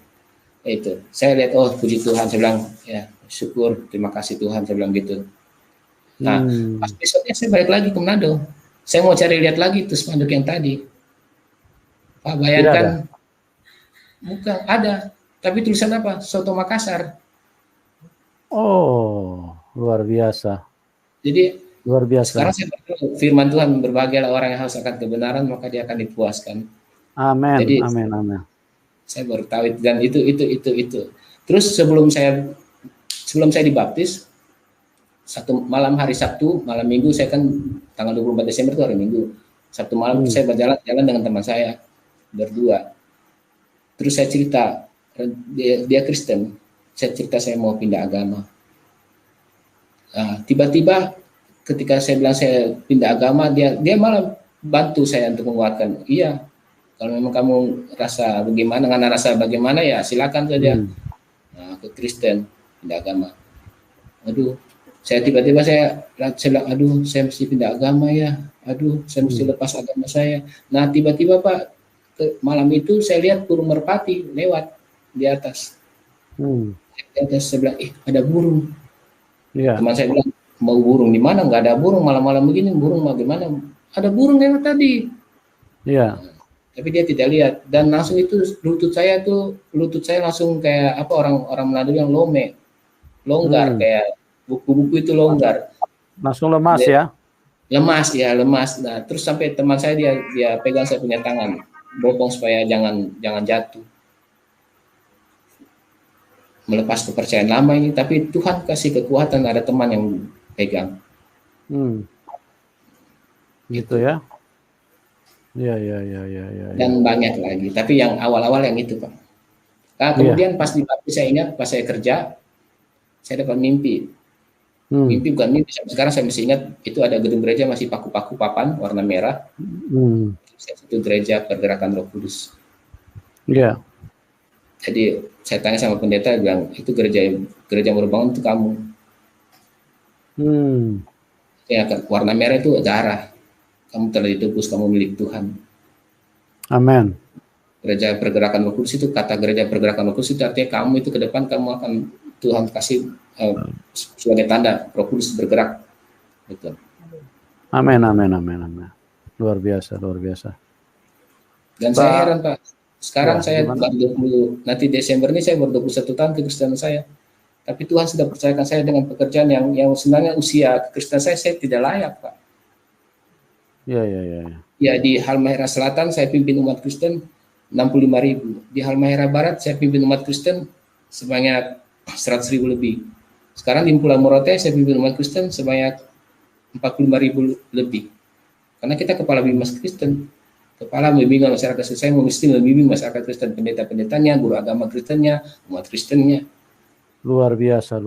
Itu. Saya lihat, oh puji Tuhan, saya bilang ya syukur, terima kasih Tuhan, saya bilang gitu. Nah, pas besoknya saya balik lagi ke Manado. Saya mau cari lihat lagi tuh spanduk yang tadi. Pak, bayangkan, bukan ada, tapi tulisan apa? Soto Makassar. Oh, luar biasa. Jadi luar biasa. Sekarang saya berdoa, firman Tuhan, berbahagialah orang yang haus akan kebenaran, maka dia akan dipuaskan. Amin. Jadi, amin. Saya baru tahu itu, dan itu. Terus sebelum saya dibaptis, malam hari Sabtu, malam Minggu, saya kan tanggal 24 Desember itu hari Minggu. Sabtu malam saya berjalan dengan teman saya berdua. Terus saya cerita, dia Kristen, saya cerita saya mau pindah agama. Nah, tiba-tiba ketika saya bilang saya pindah agama, dia malah bantu saya untuk menguatkan. Iya, kalau memang kamu rasa bagaimana, karena rasa bagaimana ya silakan saja. Nah, ke Kristen, pindah agama. Aduh, saya tiba-tiba saya bilang, aduh, saya mesti pindah agama ya. Aduh, saya mesti lepas agama saya. Nah, tiba-tiba Pak, malam itu saya lihat burung merpati lewat di atas. Di atas saya bilang, ada burung. Teman saya bilang, mau burung di mana? Nggak ada burung, malam-malam begini burung bagaimana? Ada burung lewat tadi. Tapi dia tidak lihat, dan langsung itu lutut saya langsung kayak apa, orang Manado yang lome. longgar, kayak buku-buku itu longgar. Langsung lemas ya? Lemas ya, lemas. Nah, terus sampai teman saya dia pegang saya punya tangan, bopong supaya jangan jatuh. Melepas kepercayaan lama ini, tapi Tuhan kasih kekuatan, ada teman yang pegang. Gitu ya? Ya. Dan banyak lagi, tapi yang awal-awal yang itu, Pak. Nah, kemudian pas di Bali saya ingat, pas saya kerja, saya dapat mimpi. Mimpi bukan mimpi, sekarang saya masih ingat, itu ada gedung gereja masih paku-paku papan warna merah. Itu gereja pergerakan Roh Kudus. Iya. Jadi saya tanya sama pendeta, bilang itu gereja baru bangun itu kamu. Ya, warna merah itu darah. Kamu telah ditebus, kamu milik Tuhan. Amin. Gereja pergerakan Roh Kudus itu, kata gereja pergerakan Roh Kudus itu artinya kamu itu ke depan kamu akan Tuhan kasih sebagai tanda Roh Kudus bergerak. Betul. Amin. Luar biasa. Dan saya heran, Pak. Sekarang saya baru 20, nanti Desember ini saya baru 21 tahun kekristenan saya. Tapi Tuhan sudah percayakan saya dengan pekerjaan yang sebenarnya usia kekristenan saya tidak layak, Pak. Iya. Ya, di Halmahera Selatan saya pimpin umat Kristen 65.000. Di Halmahera Barat saya pimpin umat Kristen sebanyak 100.000 lebih. Sekarang di Pulau Morotai saya pimpin umat Kristen sebanyak 45.000 lebih. Karena kita kepala bimas Kristen, kepala membimbing masyarakat Kristen, saya mesti membimbing masyarakat Kristen, pendeta-pendetanya, guru agama Kristennya, umat Kristennya. Luar biasa.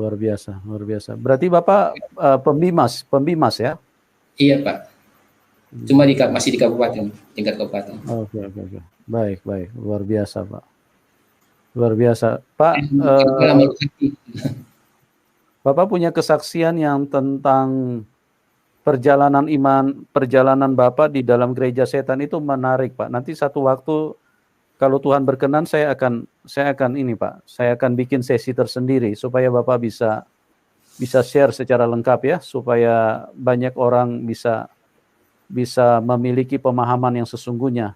Berarti Bapak pembimas ya? Iya, Pak. Cuma masih di kabupaten, tingkat kabupaten. Oke. Baik. Luar biasa, Pak. Luar biasa. Pak, Bapak punya kesaksian yang tentang perjalanan iman, perjalanan Bapak di dalam gereja setan itu menarik, Pak. Nanti satu waktu kalau Tuhan berkenan saya akan ini, Pak. Saya akan bikin sesi tersendiri supaya Bapak bisa share secara lengkap ya, supaya banyak orang bisa memiliki pemahaman yang sesungguhnya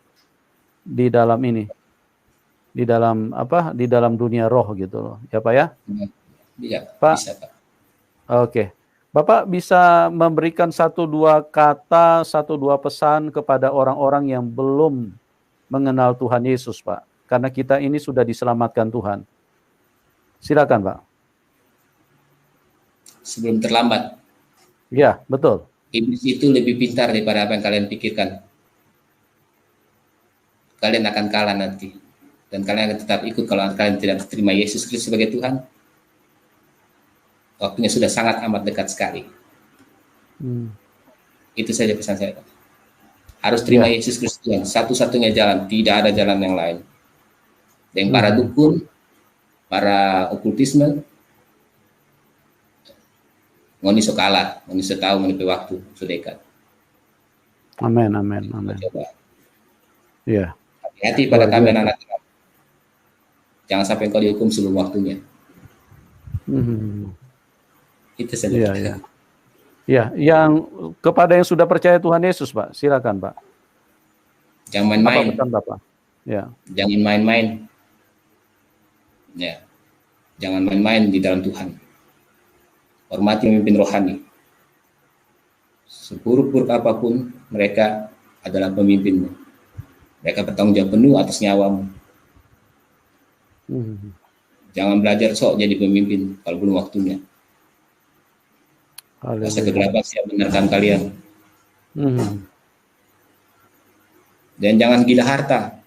di dalam ini. Di dalam dunia roh gitu loh. Ya, Pak ya? Iya, Pak. Bisa, Pak. Oke. Bapak bisa memberikan 1-2 kata, 1-2 pesan kepada orang-orang yang belum mengenal Tuhan Yesus, Pak. Karena kita ini sudah diselamatkan Tuhan. Silakan, Pak. Sebelum terlambat. Ya, betul. Iblis itu lebih pintar daripada apa yang kalian pikirkan. Kalian akan kalah nanti. Dan kalian akan tetap ikut kalau kalian tidak terima Yesus Kristus sebagai Tuhan. Waktunya sudah sangat amat dekat sekali. Itu saja pesan saya. Harus terima Yesus Kristus Tuhan. Satu-satunya jalan. Tidak ada jalan yang lain. Dan para dukun, para okultisme, ngoni kalah, ngoni tahu menipu waktu sudah dekat. Amin. Coba. Iya. Hati-hati pada kami anak-anak. Jangan sampai kau dihukum sebelum waktunya. Itu saja. Iya, yang kepada yang sudah percaya Tuhan Yesus, Pak. Silakan, Pak. Jangan main-main. Apa pesan Bapak? Ya. Jangan main-main. Ya. Jangan main-main di dalam Tuhan. Hormati pemimpin rohani. Seburuk-buruk apapun, mereka adalah pemimpinmu. Mereka bertanggung jawab penuh atas nyawamu. Jangan belajar sok jadi pemimpin kalau belum waktunya. Masa kegelapan siap benarkan kalian. Dan jangan gila harta.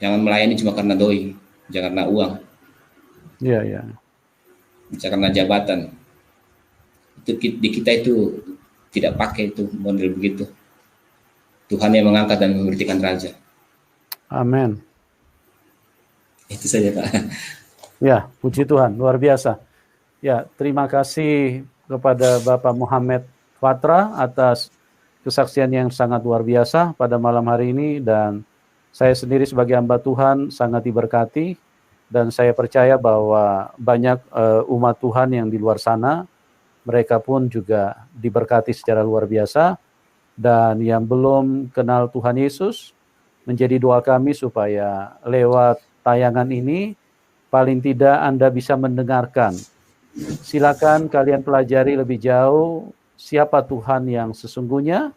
Jangan melayani cuma karena doi, jangan karena uang. Iya. Bisa karena jabatan. Itu di kita itu tidak pakai itu model begitu. Tuhan yang mengangkat dan memberikan raja. Amin. Itu saja, Pak. Ya, puji Tuhan, luar biasa. Ya, terima kasih kepada Bapak Muhammad Fatra atas kesaksian yang sangat luar biasa pada malam hari ini, dan saya sendiri sebagai hamba Tuhan sangat diberkati, dan saya percaya bahwa banyak umat Tuhan yang di luar sana, mereka pun juga diberkati secara luar biasa, dan yang belum kenal Tuhan Yesus, menjadi doa kami supaya lewat tayangan ini paling tidak Anda bisa mendengarkan. Silakan kalian pelajari lebih jauh siapa Tuhan yang sesungguhnya,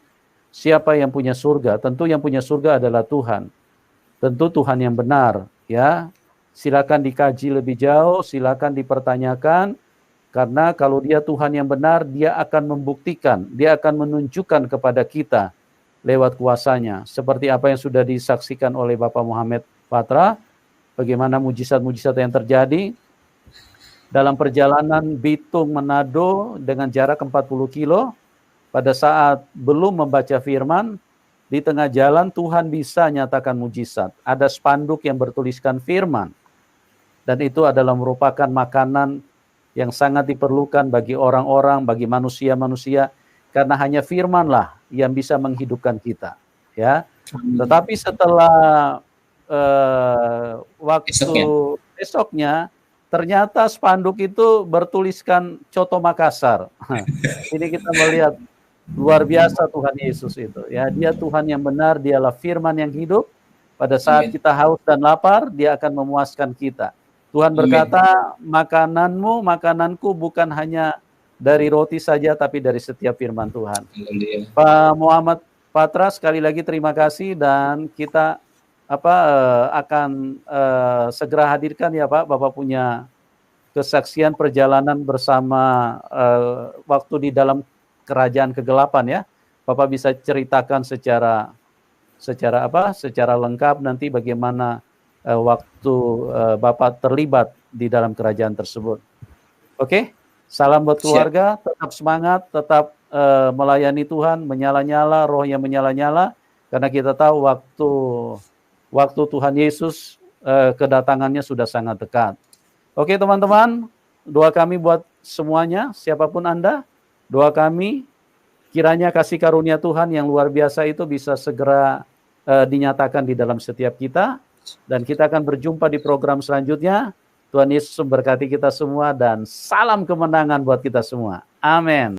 siapa yang punya surga. Tentu yang punya surga adalah Tuhan. Tentu Tuhan yang benar, ya. Silakan dikaji lebih jauh, silakan dipertanyakan, karena kalau dia Tuhan yang benar, dia akan membuktikan, dia akan menunjukkan kepada kita lewat kuasanya. Seperti apa yang sudah disaksikan oleh Bapak Muhammad Patra, bagaimana mujizat-mujizat yang terjadi dalam perjalanan Bitung Manado dengan jarak 40 kilo, pada saat belum membaca firman, di tengah jalan Tuhan bisa nyatakan mujizat. Ada spanduk yang bertuliskan firman, dan itu adalah merupakan makanan yang sangat diperlukan bagi orang-orang, bagi manusia-manusia, karena hanya firmanlah yang bisa menghidupkan kita. Ya, tetapi setelah waktu esoknya, ternyata spanduk itu bertuliskan Coto Makassar. Ini kita melihat luar biasa Tuhan Yesus itu. Ya, dia Tuhan yang benar, dialah firman yang hidup. Pada saat kita haus dan lapar, dia akan memuaskan kita. Tuhan berkata, makananmu, makananku bukan hanya dari roti saja, tapi dari setiap firman Tuhan. Pak Muhammad Patra, sekali lagi terima kasih, dan kita akan segera hadirkan ya Pak, Bapak punya kesaksian perjalanan bersama waktu di dalam kerajaan kegelapan ya. Bapak bisa ceritakan secara lengkap nanti bagaimana waktu Bapak terlibat di dalam kerajaan tersebut. Oke, salam buat keluarga, tetap semangat, tetap melayani Tuhan, menyala-nyala, roh yang menyala-nyala, karena kita tahu waktu Tuhan Yesus kedatangannya sudah sangat dekat. Oke teman-teman, doa kami buat semuanya, siapapun Anda, doa kami kiranya kasih karunia Tuhan yang luar biasa itu bisa segera dinyatakan di dalam setiap kita. Dan kita akan berjumpa di program selanjutnya. Tuhan Yesus memberkati kita semua dan salam kemenangan buat kita semua. Amin.